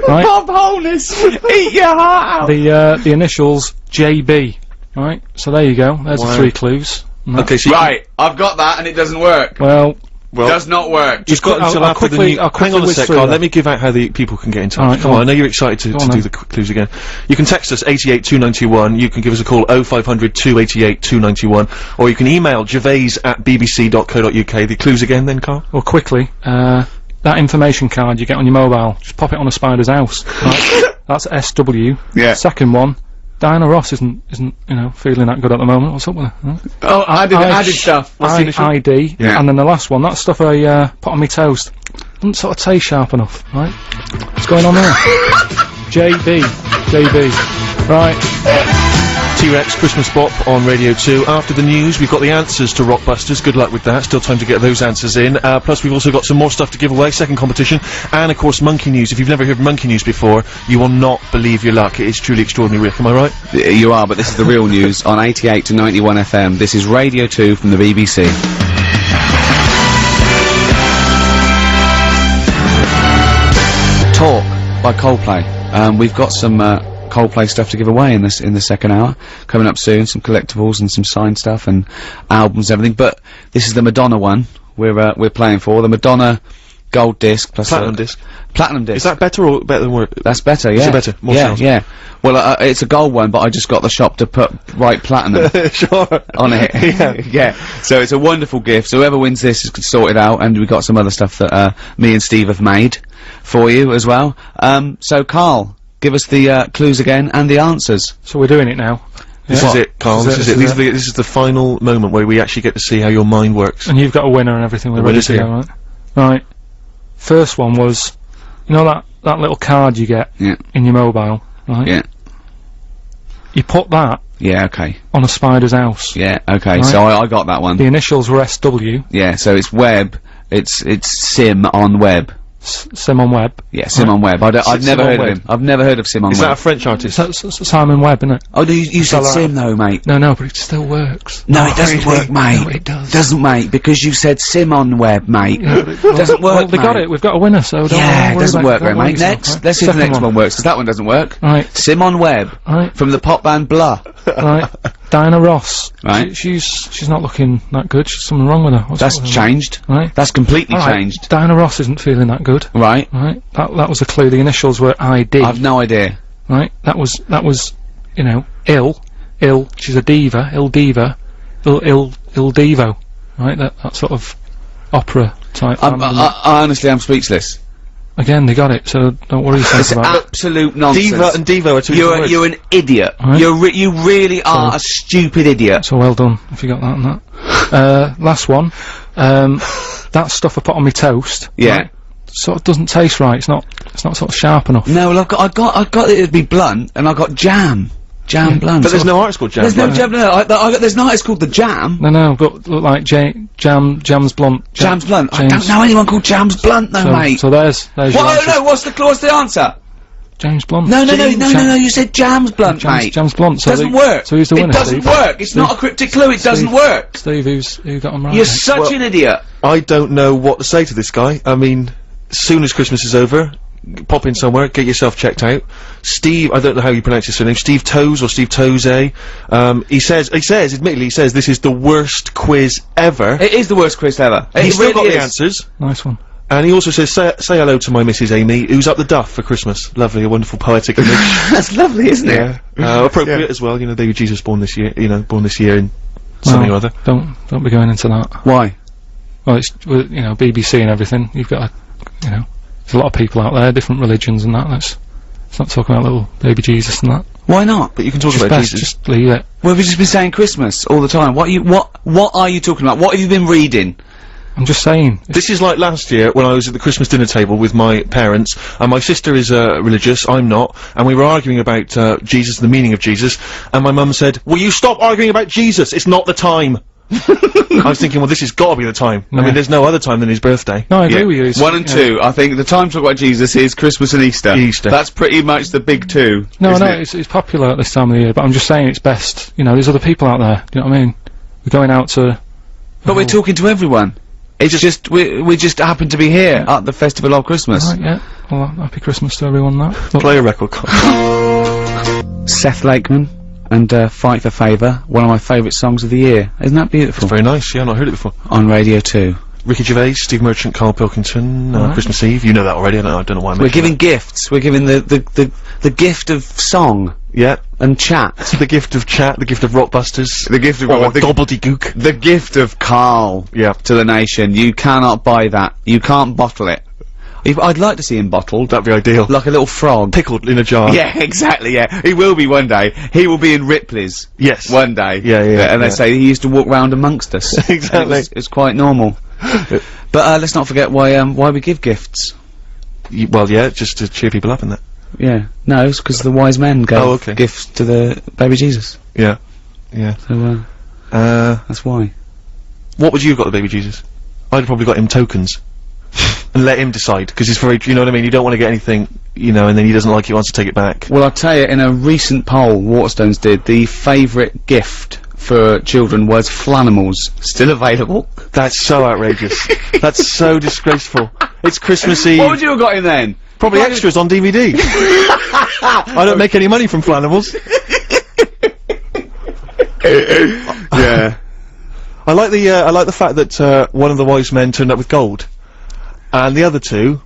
right? Bob Holness, eat your heart out. The initials JB, right? So there you go. There's the Wow. 3 clues. Okay, so you Right, I've got that and it doesn't work. Well, Does not work. Just got I'll- until I'll after the quickly- new. I'll Hang on quickly a whiz sec, through Carl. that. Let me give out how the people can get in touch. Alright, Come go on, I on. know you're excited to on do then. the clues again. You can text us 88291. You can give us a call 0500 288 291, or you can email gervais@bbc.co.uk. The clues again, then, Carl. well, quickly, that information card you get on your mobile, just pop it on a spider's house. Right? That's SW. Yeah. Second one, Diana Ross isn't feeling that good at the moment. What's up with her? Huh? Oh, added stuff. What's the initial? ID. Yeah. And then the last one, that stuff I put on my toast, doesn't sort of taste sharp enough, right? What's going on there? JB. Right. T-Rex Christmas Bop on Radio 2. After the news, we've got the answers to Rockbusters. Good luck with that. Still time to get those answers in. Plus, we've also got some more stuff to give away. Second competition. And, of course, Monkey News. If you've never heard of Monkey News before, you will not believe your luck. It is truly extraordinary, Rick. Am I right? You are, but this is the real news on 88 to 91 FM. This is Radio 2 from the BBC. Talk by Coldplay. We've got some Coldplay stuff to give away in the second hour. Coming up soon, some collectibles and some signed stuff and albums and everything. But this is the Madonna one we're playing for. The Madonna gold disc plus Platinum disc. Platinum disc. Is that better or better than work? That's better, yeah. it better? More yeah, sales? yeah. Well, it's a gold one, but I just got the shop to put right platinum Sure. on it. Yeah. So it's a wonderful gift. So whoever wins this is sorted out, and we've got some other stuff that me and Steve have made for you as well. So Karl, give us the clues again and the answers. So we're doing it now. This Yeah. is it, Carl. This is it. This is the final moment where we actually get to see how your mind works. And you've got a winner and everything. We're The ready winner's to here. go, right? Right. First one was, you know that little card you get Yeah. in your mobile, right? Yeah. You put that Yeah. Okay. on a spider's house. Yeah. Okay. Right. So I got that one. The initials were SW. Yeah. So it's web. It's sim on web. Sim on Web. Yeah. Sim on web. I've never Simon heard of Webb. him. I've never heard of Sim on Is web. that a French artist? That's Simon Webb, isn't it? Oh, no, you said that- sim though, mate. No, but it still works. No, it doesn't work, mate. No, it does. Doesn't, mate, because you said sim on web, mate. Well, Doesn't work, well, they got mate. it. We've got a winner, so don't Yeah, it worry doesn't about work don't very, worry mate. yourself, Next, right? let's see if the Second next one works, because that one doesn't work. Right, Sim on web, right, from the pop band Blah. right. Diana Ross. Right. She's not looking that good. There's something wrong with her. What's That's up with her? changed. Right. That's completely All right, changed. Diana Ross isn't feeling that good. Right. Right. That was a clue. The initials were ID. I've no idea. Right. That was you know, ill. She's a diva. Ill diva. Ill Devo. Right. That sort of opera type. I honestly am speechless. Again, they got it, so don't worry yourself It's about it. absolute nonsense. Diva and Devo are two different words. You're an idiot. Right. You really are a stupid idiot. So well done, if you got that and that. Last one. That stuff I put on my toast. Yeah. Right, sort of doesn't taste right. It's not sort of sharp enough. No, well, I got it to be blunt, and I got jam blunt. But there's no article jam. There's no right? jam. No, there's no. It's called the jam. No, but look like Jam's Blunt. Jam's blunt. I don't know anyone called Jam's blunt, though, mate. So there's your answer. No, what's the answer? James Blunt. No, you said Jam's blunt, mate. Jam's Blunt. So Doesn't work. So who's the winner? It doesn't Steve? work. It's not a cryptic clue. It doesn't work. Steve, who got them right? You're mate? such an idiot. I don't know what to say to this guy. I mean, as soon as Christmas is over, pop in somewhere, get yourself checked out. Steve, I don't know how you pronounce his surname, Steve Toes or Steve Toze. He says, admittedly, this is the worst quiz ever. It is the worst quiz ever. He's It still really got the is. answers. Nice one. And he also says, say hello to my Mrs. Amy, who's up the duff for Christmas. Lovely, a wonderful poetic image. That's lovely, isn't it? Yeah. Appropriate as well, you know, baby Jesus born this year in something or other. Don't be going into that. Why? Well, it's you know, BBC and everything. You've got you know, there's a lot of people out there, different religions and that. Let's not talk about little baby Jesus and that. Why not? But you can talk Just about best, Jesus. just leave it. Well, we've just been saying Christmas all the time. What are you talking about? What have you been reading? I'm just saying. This is like last year when I was at the Christmas dinner table with my parents, and my sister is religious, I'm not, and we were arguing about Jesus and the meaning of Jesus, and my mum said, "Will you stop arguing about Jesus? It's not the time." I was thinking, well, this has got to be the time. I mean, there's no other time than his birthday. No, I agree with you. It's, 1 and 2. I think the time to talk about Jesus is Christmas and Easter. Easter. That's pretty much the big two. No, isn't it? it's popular at this time of the year, but I'm just saying it's best. You know, there's other people out there. Do you know what I mean? We're going out to. But we're talking to everyone. It's just we just happen to be here at the festival of Christmas. Right, yeah. Well, happy Christmas to everyone. That. Play a record. Seth Lakeman and Fight for Favour, one of my favourite songs of the year. Isn't that beautiful? Very nice, yeah, I've not heard it before. On Radio 2. Ricky Gervais, Steve Merchant, Karl Pilkington, Right. Christmas Eve. You know that already, I don't know why I'm We're giving gifts. We're giving the gift of song Yeah, and chat. the gift of chat, the gift of rockbusters. The gift of Or gobbledygook. the gift of Karl Yeah. to the nation. You cannot buy that. You can't bottle it. I'd like to see him bottled, That'd be ideal. like a little frog. Pickled in a jar. Yeah, exactly, yeah. He will be one day. He will be in Ripley's Yes. one day. Yeah, And they yeah. say he used to walk round amongst us. Exactly. It's quite normal. But let's not forget why we give gifts. Well, yeah, just to cheer people up and that. Yeah. No, it's because the wise men gave Oh, okay. gifts to the baby Jesus. Yeah. Yeah. So, that's why. What would you have got the baby Jesus? I'd have probably got him tokens. And let him decide, because he's very, you know what I mean, you don't want to get anything, you know, and then he doesn't like it, wants to take it back. Well, I'll tell you, in a recent poll Waterstones did, the favourite gift for children was Flanimals. Still available. That's so outrageous. That's so disgraceful. It's Christmas Eve. What would you have got him then? Probably extras on DVD. I don't make any money from Flanimals. Yeah. I like the fact that, one of the wise men turned up with gold. And the other two,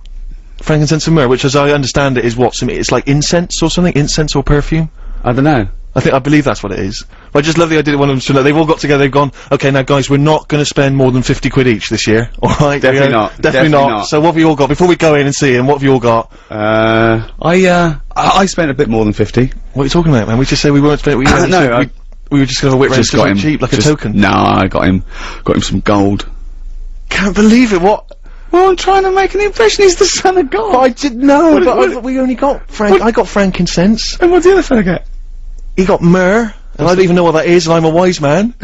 frankincense and myrrh, which as I understand it is what, it's like incense or something? Incense or perfume? I don't know. I believe that's what it is. But I just love the idea that one of them turned up, they've all got together, they've gone, okay now guys, we're not gonna spend more than 50 quid each this year, alright? Definitely not. Definitely Definitely not. not. So what have you all got? Before we go in and see him, what have you all got? I spent a bit more than 50. What are you talking about, man? We just said we weren't spending, we were just gonna whip around Just got something him cheap, like a just- token. No, I got him some gold. Can't believe it, what? Well, I'm trying to make an impression. He's the son of God. But I didn't know, What- but what- we only got I got frankincense. And what's the other fella get? He got myrrh, and I don't even know what that is, and I'm a wise man.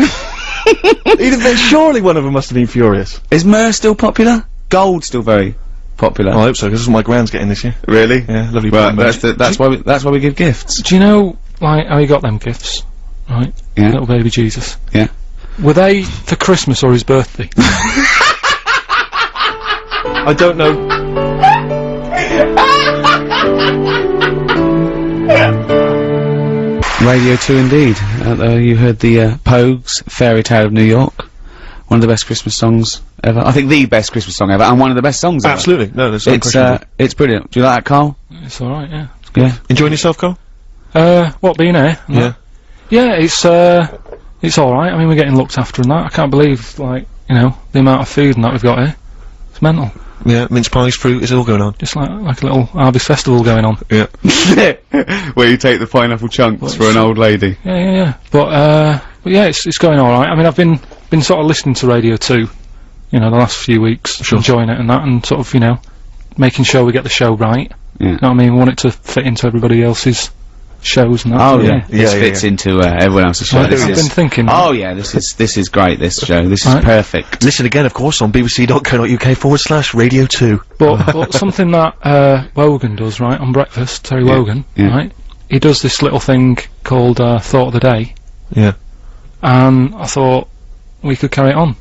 Surely one of them must have been furious. Is myrrh still popular? Gold still very popular. I hope so, because this is what my grand's getting this year. Really? Yeah, lovely. Well, bird. that's why we give gifts. Do you know, like, how he got them gifts? Right? Yeah. Little baby Jesus. Yeah. Were they for Christmas or his birthday? I don't know. Radio 2 indeed. You heard the Pogues, Fairy Tale of New York. One of the best Christmas songs ever. I think the best Christmas song ever, and one of the best songs ever. Absolutely. No, there's no It's question. it's brilliant. Do you like that, Carl? It's alright, yeah. Yeah. Enjoying yourself, Carl? What, being here? Yeah. Yeah, it's alright. I mean, we're getting looked after and that. I can't believe, like, you know, the amount of food and that we've got here. It's mental. Yeah, mince pies, fruit, it's all going on. Just like a little harvest festival going on. Yeah. Where you take the pineapple chunks for an old lady. Yeah. But yeah, it's going all right. I mean, I've been sort of listening to Radio 2, the last few weeks, enjoying it and that, and sort of, making sure we get the show right. Yeah. You know what I mean? We want it to fit into everybody else's shows and that. Oh so, yeah, this fits into everyone else's show. I've been thinking. Oh yeah, this is great. This show, this is perfect. Listen again, of course, on bbc.co.uk/Radio 2. But something that Wogan does, right, on breakfast, Terry Wogan, right? He does this little thing called Thought of the Day. Yeah. And I thought we could carry it on.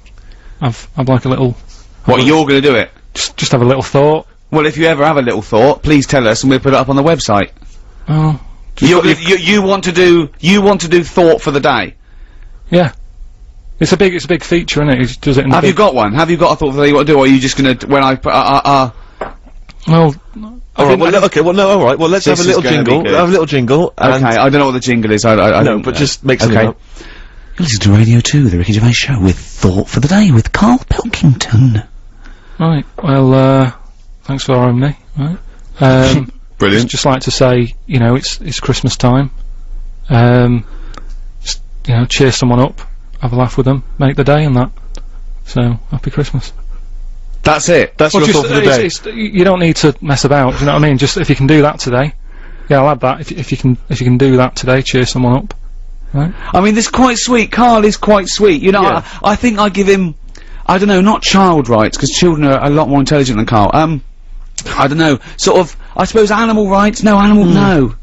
I've like a little. What, you're going to do it? Just have a little thought. Well, if you ever have a little thought, please tell us, and we'll put it up on the website. Oh. You want to do thought for the day? Yeah. It's a big feature, isn't it? He does it in Have you got one? Have you got a thought for the day you want to do, or are you just gonna when I put Well. Alright, well, okay, well, no, alright, well, let's have a little jingle. Have a little jingle. Okay, I don't know what the jingle is. I no, but just make something up. You listen to Radio 2, the Ricky Gervais Show, with Thought for the Day, with Karl Pilkington. Right, well, thanks for having me, right? Brilliant. Just like to say, it's Christmas time. Just, cheer someone up, have a laugh with them, make the day and that. So, happy Christmas. That's it. That's your thought for the day. You don't need to mess about, you know what I mean? Just, if you can do that today. Yeah, I'll add that. If you can do that today, cheer someone up. Right? I mean, this is quite sweet. Karl is quite sweet. I think I give him, I don't know, not child rights, because children are a lot more intelligent than Karl. I don't know, sort of, I suppose animal rights? No, no.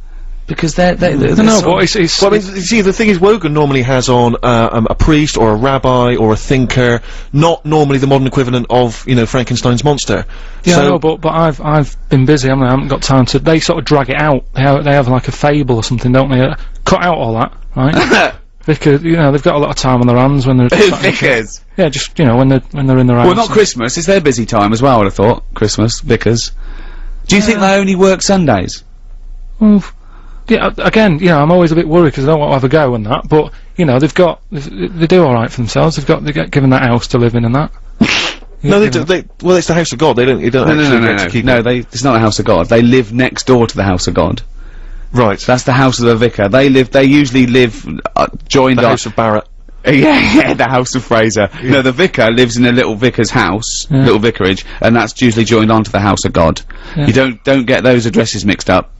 Because they're no, but it's well, I mean, you see, the thing is, Wogan normally has on a priest or a rabbi or a thinker, not normally the modern equivalent of, Frankenstein's monster. Yeah, so, no, but I've been busy, haven't I? I haven't got time to. They sort of drag it out. They have like a fable or something, don't they? Cut out all that, right? Because they've got a lot of time on their hands when they're Vickers. Yeah, just when they're in their house. Well, not Christmas. It's their busy time as well. I'd have thought Christmas, Vickers. Do you think they only work Sundays? Well, yeah. Again, I'm always a bit worried because I don't want to have a go and that. But they do all right for themselves. They get given that house to live in and that. No, well, it's the house of God. They don't actually get to keep it. It's not the house of God. They live next door to the house of God. Right. That's the house of the vicar. They usually live joined the house of Barrett. Yeah, the house of Fraser. Yeah. No, the vicar lives in a little vicar's house, little vicarage, and that's usually joined onto the house of God. Yeah. You don't get those addresses mixed up.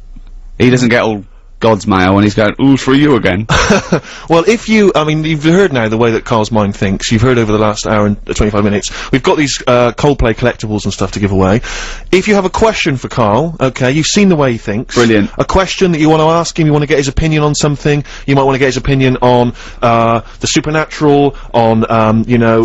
He doesn't get all God's mail and he's going, ooh, for you again. Well, you've heard now the way that Karl's mind thinks. You've heard over the last hour and 25 minutes. We've got these Coldplay collectibles and stuff to give away. If you have a question for Karl, okay, you've seen the way he thinks. Brilliant. A question that you want to ask him, you want to get his opinion on something, you might want to get his opinion on the supernatural, on,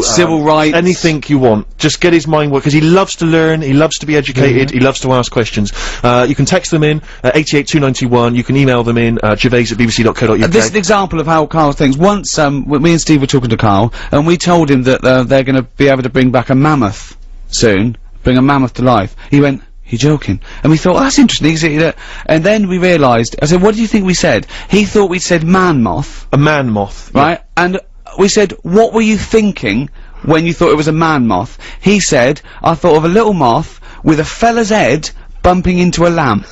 civil rights. Anything you want. Just get his mind work, because he loves to learn, he loves to be educated, he loves to ask questions. You can text them in, 88291, you can email them in, gervais@bbc.co.uk. This is an example of how Karl thinks. Once, me and Steve were talking to Karl, and we told him that they're gonna be able to bring back a mammoth soon, bring a mammoth to life. He went, you're joking. And we thought, oh, that's interesting, and then we realised, I said, what do you think we said? He thought we said man moth. A man moth. Right? Yeah. And we said, what were you thinking when you thought it was a man moth? He said, I thought of a little moth with a fella's head bumping into a lamp.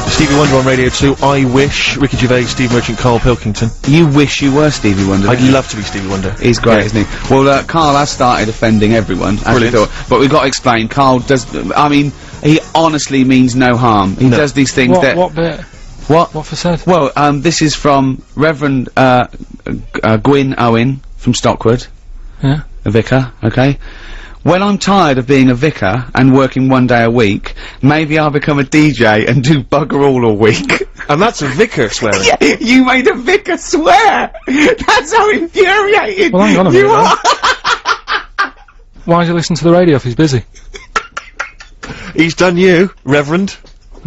Stevie Wonder on Radio 2. I wish. Ricky Gervais, Steve Merchant, Karl Pilkington. You wish you were Stevie Wonder. I'd love to be Stevie Wonder. He's great, isn't he? Well, Karl has started offending everyone, as we thought, but we've got to explain. Karl does. I mean, he honestly means no harm. He does these things What bit? What? What for said? Well, this is from Reverend Gwyn Owen from Stockwood. Yeah. A vicar. Okay. When I'm tired of being a vicar and working one day a week, maybe I'll become a DJ and do bugger all a week. And that's a vicar swearing. Yeah, you made a vicar swear! That's how infuriated well, hang on a you minute, are! Why does he listen to the radio if he's busy? He's done you, Reverend.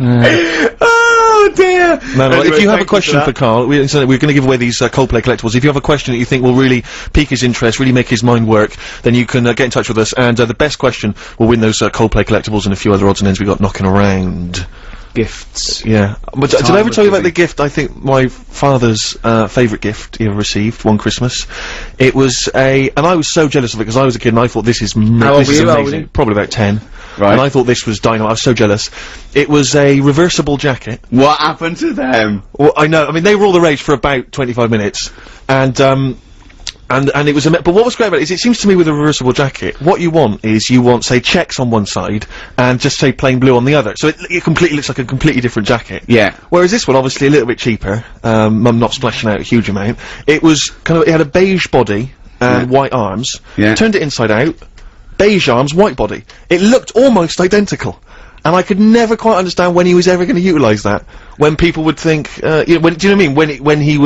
Oh dear! No, Anyway, if you have a question for Karl, we're going to give away these Coldplay collectibles. If you have a question that you think will really pique his interest, really make his mind work, then you can get in touch with us, and the best question will win those Coldplay collectibles and a few other odds and ends we got knocking around. gifts. Yeah. But did Time I ever was tell you about busy. the gift? I think my father's favourite gift he ever received one Christmas. It was and I was so jealous of it because I was a kid and I thought this is How old this were is you? How old were amazing. you? Probably about 10. Right. And I thought this was dynamite. I was so jealous. It was a reversible jacket. What happened to them? Well, I know. I mean, they were all the rage for about 25 minutes, and it was. But what was great about it is, it seems to me with a reversible jacket, what you want is say checks on one side and just say plain blue on the other. So it completely looks like a completely different jacket. Yeah. Whereas this one, obviously, a little bit cheaper. Mum not splashing out a huge amount. It was it had a beige body and white arms. Yeah. Turned it inside out, beige arms, white body. It looked almost identical. And I could never quite understand when he was ever going to utilise that. When people would think, do you know what I mean? When he'd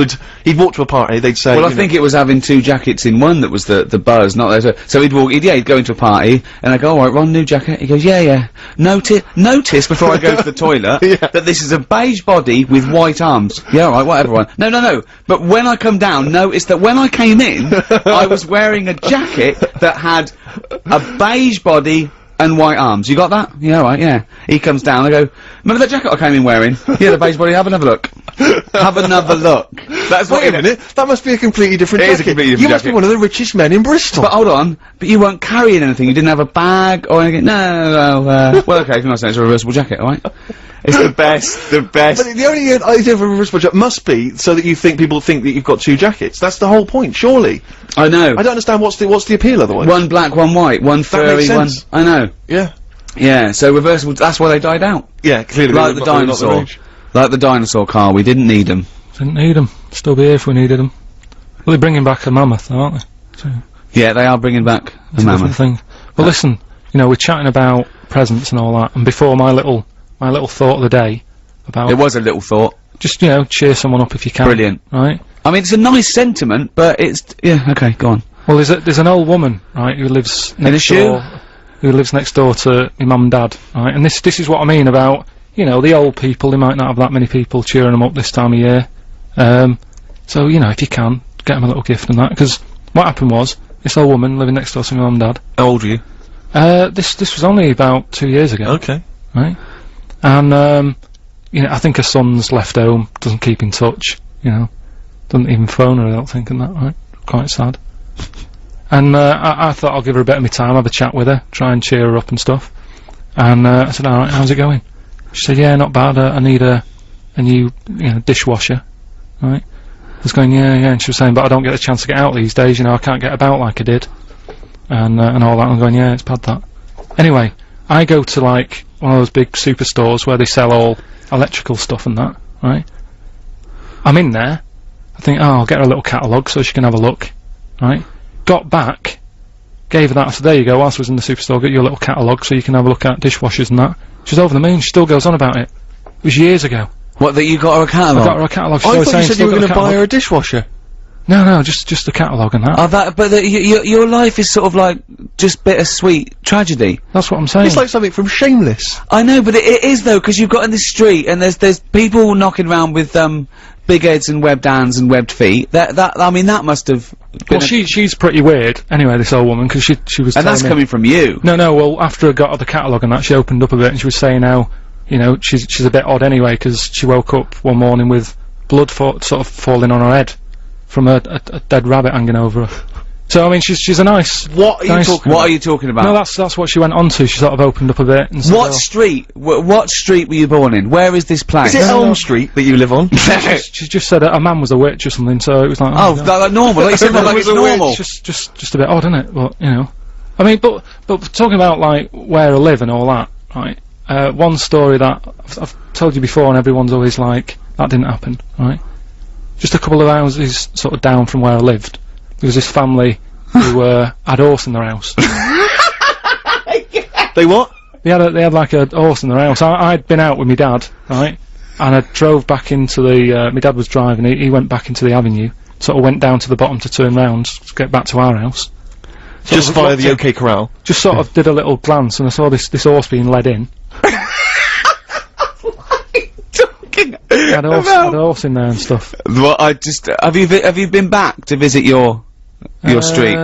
walk to a party, they'd say, Well, I think it was having two jackets in one that was the buzz, not there. So he'd go into a party, and I go, alright, Ron, new jacket. He goes, yeah. Notice before I go to the toilet, that this is a beige body with white arms. Yeah, alright, whatever, Ron. No. But when I come down, notice that when I came in, I was wearing a jacket that had a beige body and white arms. You got that? Yeah, alright, yeah. He comes down, I go, remember that jacket I came in wearing? Yeah, the beige body, have another look. Have another look. That's what Wait a minute, that must be a completely different It jacket. is a completely different You must be jacket. one of the richest men in Bristol. But hold on, but you weren't carrying anything, you didn't have a bag or anything? No, well okay, if you're not saying it's a reversible jacket, alright? It's the best. But the only idea of a reversible jacket must be so that people think that you've got two jackets. That's the whole point, surely. I know. I don't understand what's the appeal otherwise. One black, one white, one furry, makes one... sense. I know. Yeah. Yeah, so reversible, that's why they died out. Yeah, clearly. Like the dinosaur. Like the dinosaur, Carl, we didn't need them. Didn't need them. Still be here if we needed them. Well, they're bringing back a mammoth, aren't they? So, Yeah, they are bringing back a it's a different mammoth. thing. But listen, we're chatting about presents and all that, and before my little thought of the day about It was a little thought. just cheer someone up if you can. Brilliant. Right? I mean, it's a nice sentiment, but it's... Yeah, okay, go on. Well, there's an old woman, right, who lives a next shoe? door. Who lives next door to my mum and dad, right? And this is what I mean about the old people. They might not have that many people cheering them up this time of year. So if you can get them a little gift and that, because what happened was this old woman living next door to my mum and dad. How old are you? This was only about 2 years ago. Okay. Right? And, I think her son's left home, doesn't keep in touch, doesn't even phone her, I don't think, and that, right? Quite sad. And, I thought I'll give her a bit of my time, have a chat with her, try and cheer her up and stuff. And, I said, alright, how's it going? She said, yeah, not bad, I need a new, dishwasher, right? I was going, yeah, and she was saying, but I don't get a chance to get out these days, I can't get about like I did. And all that, I'm going, yeah, it's bad that. Anyway, I go to, like, one of those big superstores where they sell all electrical stuff and that, right? I'm in there, I think, oh, I'll get her a little catalogue so she can have a look, right? Got back, gave her that, I said, there you go, whilst I was in the superstore, get you a little catalogue so you can have a look at dishwashers and that. She's over the moon, she still goes on about it. It was years ago. What, that you got her a I catalogue? got her a catalogue, she's I always thought you saying said you were still going got to a buy catalogue. her a dishwasher. No, just the catalogue and that. Oh, but your life is sort of like just bittersweet tragedy. That's what I'm saying. It's like something from Shameless. I know, but it is though, because you've got in the street and there's people knocking around with big heads and webbed hands and webbed feet. I mean, that must have been. Well, she's pretty weird. Anyway, this old woman, because she was. And that's telling me- coming from you. No. Well, after I got her the catalogue and that, she opened up a bit and she was saying how, she's a bit odd anyway because she woke up one morning with blood sort of falling on her head from a dead rabbit hanging over her. So I mean, she's a nice. What are you nice- talking What about? are you talking about? No, that's what she went on to. She sort of opened up a bit and said, What oh, street? What street were you born in? Where is this place? Is it No, no. Elm Street that you live on? she just said a man was a witch or something. So it was like, Oh, no. like normal. Like you said, like it's normal. It's just a bit odd, isn't it? But I mean, but talking about like where I live and all that, right? One story that I've told you before, and everyone's always like, that didn't happen, right? Just a couple of houses sort of down from where I lived, there was this family who had a horse in their house. They what? They had like a horse in their house. I'd been out with my dad, right? And I drove back into the. My dad was driving. He went back into the avenue. Sort of went down to the bottom to turn round to get back to our house. Just of via looked the in- OK Corral. Just sort of did a little glance, and I saw this horse being led in. Had a horse in there and stuff. Well, have you been back to visit your street?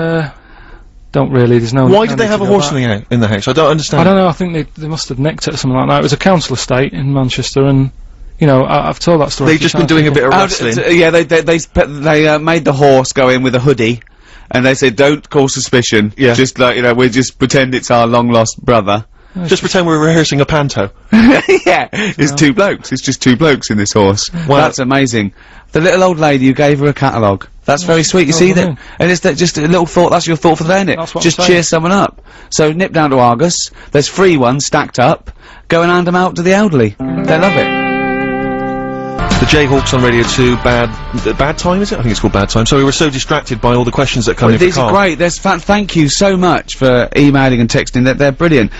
don't really. There's no. Why did they have a horse in the house? I don't understand. I don't know. I think they must have nicked it or something like that. It was a council estate in Manchester, and you know, I've told that story. They've just been doing a bit of wrestling. Yeah, they made the horse go in with a hoodie, and they said, "Don't cause suspicion." Yeah. Just like, you know, we just pretend it's our long lost brother. Just pretend we're rehearsing a panto. Yeah, it's two blokes. It's just two blokes in this horse. Wow. That's amazing. The little old lady who gave her a catalogue. That's very sweet. You see that? And it's just a little thought. That's your thought for the day, isn't it? That's what just I'm cheer saying. someone up. So nip down to Argos. There's free ones stacked up. Go and hand them out to the elderly. They love it. The Jayhawks on Radio 2, bad time, is it? I think it's called Bad Time. Sorry, we were so distracted by all the questions that come in for These are Karl. great. Thank you so much for emailing and texting. They're brilliant.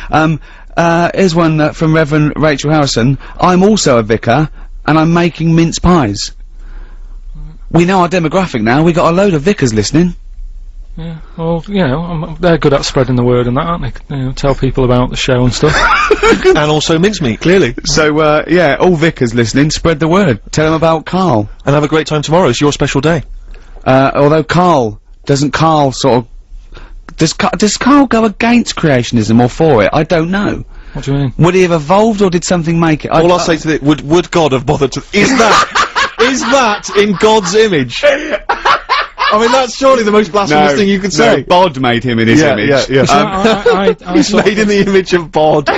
Here's one from Reverend Rachel Harrison. I'm also a vicar, and I'm making mince pies. We know our demographic now. We got a load of vicars listening. Yeah, well, you know, they're good at spreading the word and that, aren't they? You know, tell people about the show and stuff. And also mincemeat, clearly. So, yeah, all vicars listening, spread the word. Tell them about Karl. And have a great time tomorrow. It's your special day. Although does Karl go against creationism or for it? I don't know. What do you mean? Would he have evolved or did something make it? All I'll say to would God have bothered to— is that in God's image? I mean, that's surely the most blasphemous thing you could say. Bod made him in his image. Yeah. I He's sort made in the image of Bod.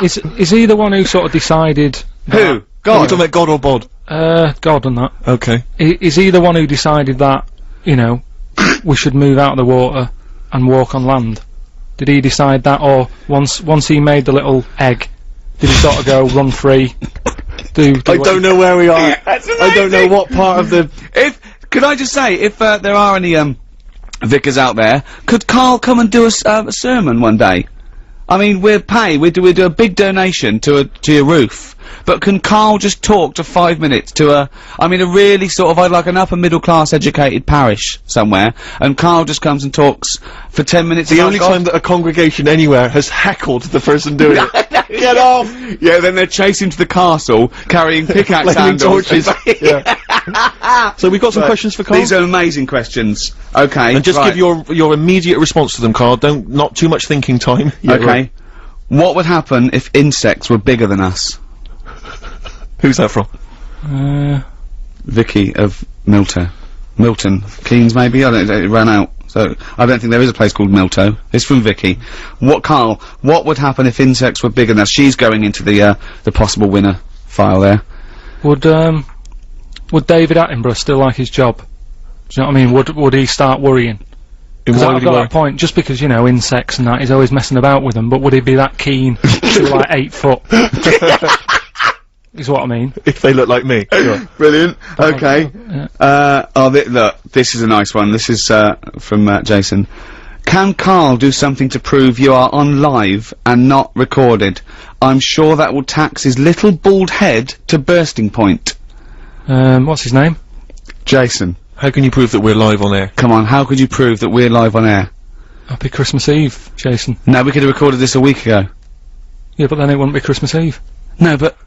is he the one who sort of decided? Who? Are you God. talking about God or Bod? God and that. Okay. Is he the one who decided that, you know, we should move out of the water and walk on land? Did he decide that, or once he made the little egg, did he sort of go run free? I don't know where we are. That's I don't know what part of the— Could I just say, if there are any vicars out there, could Karl come and do a sermon one day? I mean, we do a big donation to your roof, but can Karl just talk to 5 minutes to a really sort of, like an upper middle class educated parish somewhere, and Karl just comes and talks for 10 minutes. the only time that a congregation anywhere has heckled the person doing it. Get off! Yeah, then they're chasing to the castle, carrying pickaxe Flaming handles. torches. Yeah. So we've got some questions for Karl. These are amazing questions. Okay. And just give your immediate response to them, Karl. Not too much thinking time. Yeah, Okay. right. What would happen if insects were bigger than us? Who's that from? Vicky of Milton Keynes, maybe. I don't. It ran out. So I don't think there is a place called Milto. It's from Vicky. Karl? What would happen if insects were bigger than us? She's going into the possible winner file there. Would David Attenborough still like his job? Do you know what I mean? Would he start worrying? Because Why would I've he got worry? that point, just because, you know, insects and that, he's always messing about with them, but would he be that keen to, like, 8 foot? Is what I mean. If they look like me. Sure. Brilliant. Okay. Yeah. Look, this is a nice one. This is from Jason. Can Karl do something to prove you are on live and not recorded? I'm sure that will tax his little bald head to bursting point. What's his name? Jason. How can you prove that we're live on air? Come on, how could you prove that we're live on air? Happy Christmas Eve, Jason. No, we could have recorded this a week ago. Yeah, but then it wouldn't be Christmas Eve. No, but...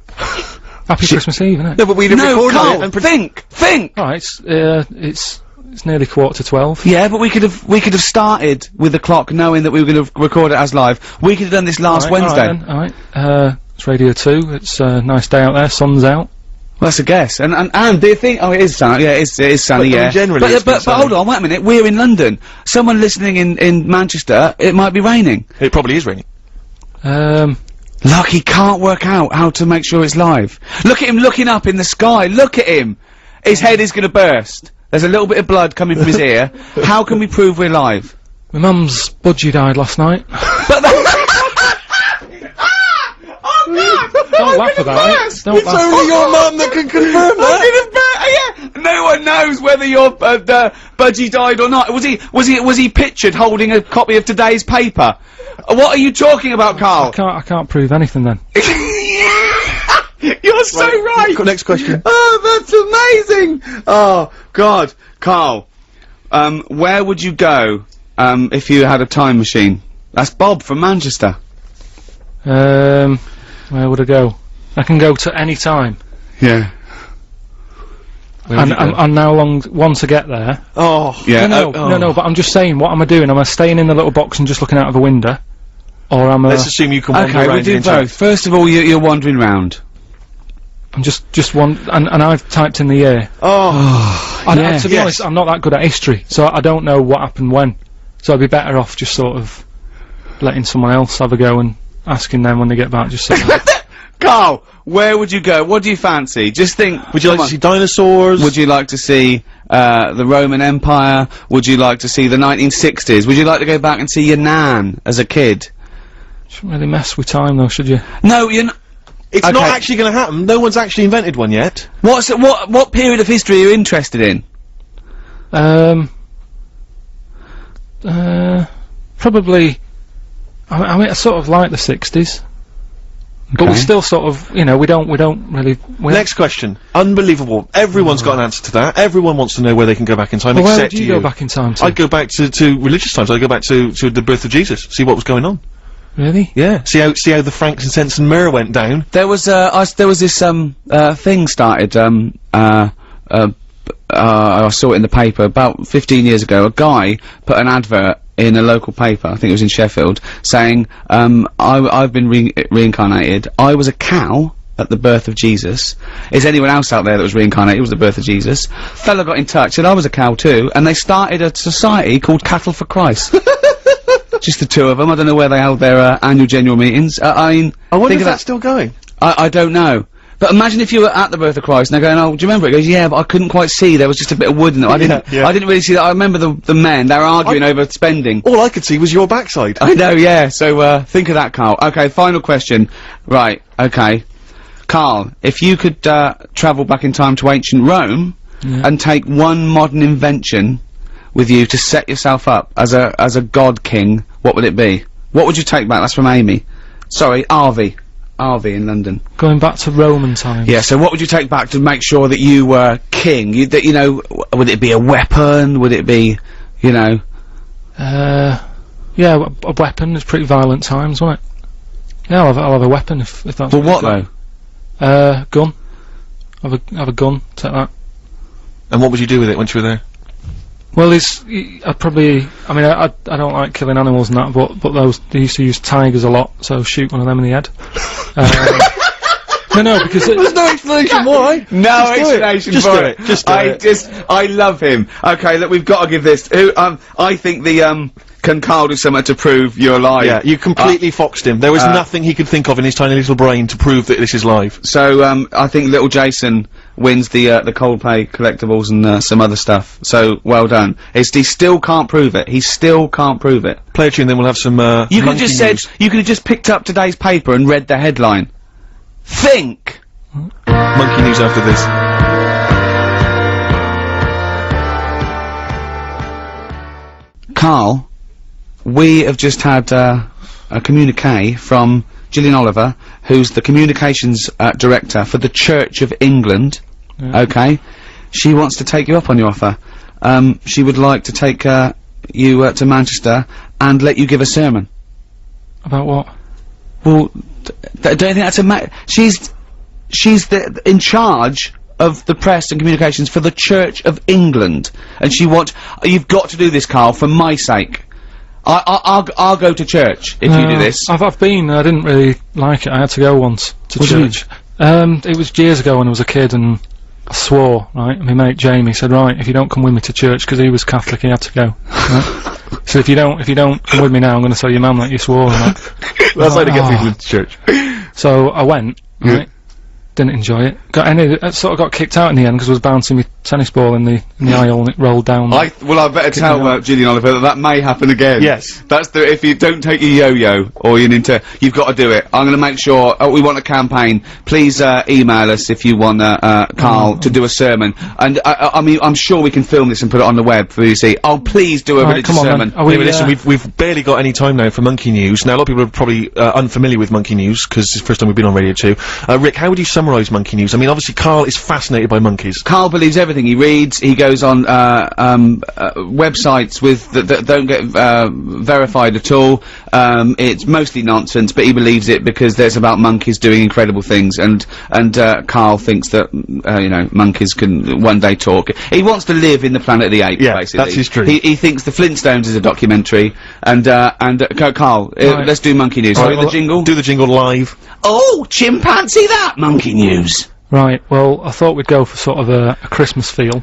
Happy Christmas Eve, isn't it? No, but we'd have No, recorded Karl, it and think! Alright, it's nearly 11:45. Yeah, but we could have started with the clock knowing that we were going to record it as live. We could have done this last Wednesday. Alright, it's Radio 2, it's a nice day out there, sun's out. Well, that's a guess. And do you think? Oh, it is sunny. Yeah, it is sunny. But, Yeah. generally it's been but sunny. hold on, wait a minute. We're in London. Someone listening in Manchester, it might be raining. It probably is raining. Look, he can't work out how to make sure it's live. Look at him looking up in the sky. Look at him. His head is going to burst. There's a little bit of blood coming from his ear. How can we prove we're live? My mum's budgie died last night. But that Don't laugh about it. Don't laugh. only your mum that can confirm Yeah, no one knows whether your budgie died or not. Was he pictured holding a copy of today's paper? What are you talking about, Karl? I can't prove anything then. You're so right. Next question. Oh, that's amazing. Oh God, Karl. Where would you go if you had a time machine? That's Bob from Manchester. Where would I go? I can go to any time. Yeah. Where would you go? And now once I get there. Oh, Yeah. No, but I'm just saying, what am I doing? Am I staying in the little box and just looking out of a window? Or am I... Let's assume you can wander Okay, around we'll and do interact. both. First of all, you're wandering round. I'm just one... And I've typed in the year. Oh, And to be honest, I'm not that good at history, so I don't know what happened when. So I'd be better off just sort of letting someone else have a go and asking them when they get back, just so Carl, where would you go? What do you fancy? Just think. would you like to see dinosaurs? Would you like to see the Roman Empire? Would you like to see the 1960s? Would you like to go back and see your nan as a kid? shouldn't really mess with time though, should you? No, you're not. It's Okay. not actually going to happen. No one's actually invented one yet. What period of history are you interested in? Probably. I mean, I sort of like the 60s, but we Okay. still sort of, you know, we don't really. Next question. Unbelievable. Everyone's got an answer to that. Everyone wants to know where they can go back in time, Well, where except would you go back in time to? I'd go back to religious times. I'd go back to the birth of Jesus, see what was going on. Really? Yeah. See how the frankincense and myrrh went down. There was this thing started I saw it in the paper about 15 years ago. A guy put an advert in a local paper, I think it was in Sheffield, saying I've been reincarnated. I was a cow at the birth of Jesus. Is anyone else out there that was reincarnated? It was the birth of Jesus. Fella got in touch, said I was a cow too, and they started a society called Cattle for Christ. Just the two of them. I don't know where they held their annual general meetings. I mean, I wonder think if of that's still going. I don't know. But imagine if you were at the birth of Christ and they're going, oh, do you remember it? He goes, yeah, but I couldn't quite see. There was just a bit of wood in it. I didn't really see that. I remember the men, they were arguing over spending. All I could see was your backside. I know, yeah. So, think of that, Carl. Okay, final question. Right, okay. Carl, if you could, travel back in time to ancient Rome and take one modern invention with you to set yourself up as a god king, what would it be? What would you take back? That's from Amy. Sorry, Arvy in London. Going back to Roman times. Yeah, so what would you take back to make sure that you were king? Would it be a weapon? Would it be, you know... Yeah, a weapon. It's pretty violent times, wasn't it? Yeah, I'll have a weapon if that's. Well, what you've though? got. Gun. Have a gun. Take that. And what would you do with it once you were there? Well, I'd probably. I mean, I don't like killing animals and that, but they used to use tigers a lot, so shoot one of them in the head. No, because There's no explanation why. No Just do it. explanation Just for do it. it. Just do it. I love him. Okay, look, we've got to give this. I think can Carl do something to prove you're alive? Yeah, you completely foxed him. There was nothing he could think of in his tiny little brain to prove that this is live. So, I think little Jason wins the Coldplay collectibles and, some other stuff. So, well done. He still can't prove it. He still can't prove it. Play a tune, then we'll have some, You could have monkey just said, news. you could have just picked up today's paper and read the headline. Think! Monkey news after this. Carl, we have just had a communique from Gillian Oliver, who's the communications director for the Church of England. Okay, she wants to take you up on your offer. She would like to take you to Manchester and let you give a sermon. about what? Well, don't you think that's she's in charge of the press and communications for the Church of England, and you've got to do this, Carl, for my sake. I'll go to church if you do this. I've been. I didn't really like it. I had to go once to What do you church. It was years ago when I was a kid, and I swore. Right, my mate Jamie said, "Right, if you don't come with me to church, because he was Catholic, he had to go." Right? So if you don't come with me now, I'm going to tell your mum that you swore. And that. That's how to get people into church. So I went. Right. Didn't enjoy it. I sort of got kicked out in the end because I was bouncing my tennis ball in the aisle and it rolled down. I better tell Gillian Oliver that may happen again. Yes. That's if you don't take your yo-yo or your Nintendo, you've got to do it. I'm going to make sure. We want a campaign. Please email us if you want Carl to do a sermon. And I mean, I'm sure we can film this and put it on the web for you to see. Oh, please do a religious come on, sermon. then. Are we, Anyway, listen, we've barely got any time now for Monkey News. Now, a lot of people are probably unfamiliar with Monkey News, because it's the first time we've been on Radio 2. Rick, how would you summarise Monkey News? I mean, obviously, Carl is fascinated by monkeys. Carl believes everything everything. He reads, he goes on, websites that don't get, verified at all. It's mostly nonsense, but he believes it because there's about monkeys doing incredible things, and Karl thinks that, you know, monkeys can one day talk. He wants to live in the Planet of the Apes, basically. that's his dream. He thinks the Flintstones is a documentary, and Karl, Right. let's do monkey news. Sorry, the jingle? Do the jingle live. Oh, chimpanzee that! Monkey news! Right, well, I thought we'd go for sort of a Christmas feel,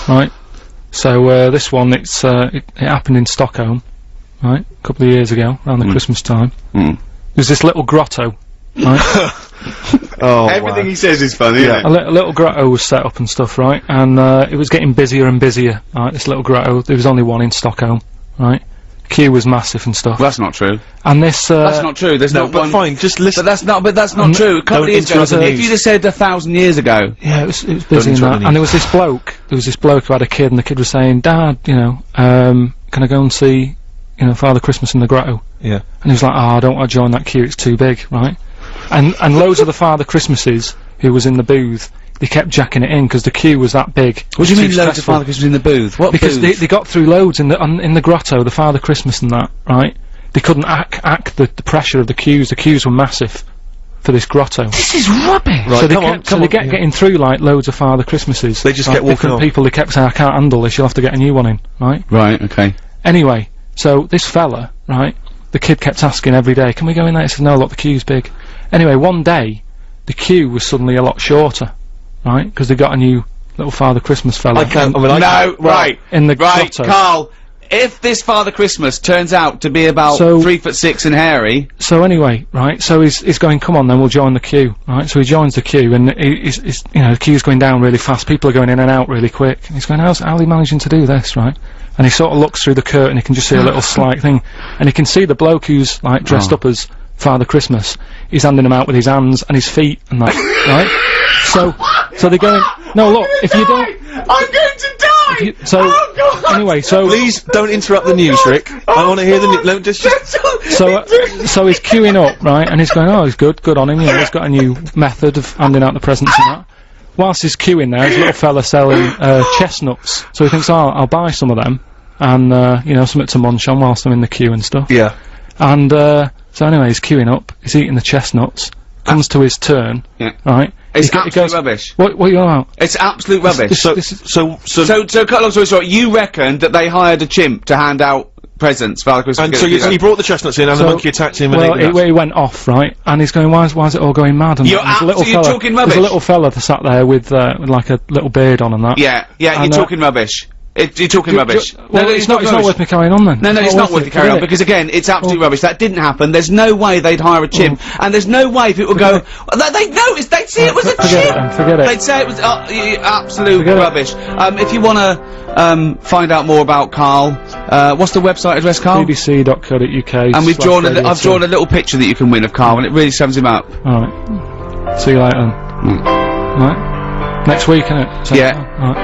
right? So, this one, it happened in Stockholm, right? A couple of years ago, around the Christmas time. There's this little grotto, right? Oh, Everything he says is funny, Yeah. isn't it? A little grotto was set up and stuff, right? And, it was getting busier and busier, right? This little grotto, there was only one in Stockholm, right? The queue was massive and stuff. Well, that's not true. And this, That's not true. There's No, not but one. fine, just listen. But that's not true. A couple of years ago, interrupt the if news. you'd have said 1,000 years ago. yeah, it was busy and interrupt that. the And there was this bloke who had a kid, and the kid was saying, Dad, you know, can I go and see, you know, Father Christmas in the grotto? Yeah. And he was like, oh, I don't want to join that queue, it's too big, right? And loads of the Father Christmases who was in the booth, they kept jacking it in, because the queue was that big. What do you Too mean loads of stressful. Father Christmas in the booth? What Because booth? they got through loads in the grotto, the Father Christmas and that, right? They couldn't act the pressure of the queues were massive for this grotto. This is rubbish! Right, So they come on, kept, come they on, get yeah. getting through like loads of Father Christmases. They just Like, get walking different on. people, they kept saying, I can't handle this, you'll have to get a new one in, right? Right, okay. Anyway, so this fella, right, the kid kept asking every day, can we go in there? He said, no, look, the queue's big. Anyway, one day, the queue was suddenly a lot shorter, right, because they got a new little Father Christmas fella. I can't, I mean, I No, can't. right. In the Right, grotto. Karl, if this Father Christmas turns out to be about So- 3'6" and hairy, So anyway, right, so he's going, come on then, we'll join the queue, right, so he joins the queue, and he's you know, the queue's going down really fast, people are going in and out really quick, and he's going, how's he managing to do this, right? And he sort of looks through the curtain, he can just see a little slight thing, and he can see the bloke who's, like, dressed up as Father Christmas, he's handing them out with his hands and his feet and that, right? So they're going, no, look, if you don't, I'm going to die! so, anyway, so, Please don't interrupt the news, Rick. I want to hear the news. Just so he's queuing up, right, and he's going, oh, he's good on him, you know, he's got a new method of handing out the presents and that. Whilst he's queuing there, there's a little fella selling, chestnuts, so he thinks, oh, I'll buy some of them, and, you know, something to munch on whilst I'm in the queue and stuff. yeah. And, so anyway, he's queuing up, he's eating the chestnuts, comes to his turn, Yeah. right? It's he absolute goes, rubbish. What are you on about? It's absolute rubbish. So, This is- so, So, cut long story short, you reckon that they hired a chimp to hand out presents for Father Christmas? and so he brought the chestnuts in, and the So- monkey attacked him, and Well, ate the he went off, right? And he's going, why is it all going mad? And You're that? And there's a little you're fella, talking there's rubbish. a little fella that sat there with like a little beard on and that. Yeah, you're And, talking rubbish. You're talking rubbish. Well, it's not worth me carrying on then. No, it's not worth it carrying on, because again, it's absolute rubbish. That didn't happen. There's no way they'd hire a chimp, and there's no way people go, they'd say it was a Forget chimp! it then, forget it. They'd say it was absolute Forget it. rubbish. If you wanna, find out more about Karl, what's the website address, Karl? BBC.co.uk. And we've drawn /radio2. I've drawn a little picture that you can win of Karl, and it really sums him up. Alright. See you later then. Right. Next week, innit? Same Yeah. time. Alright.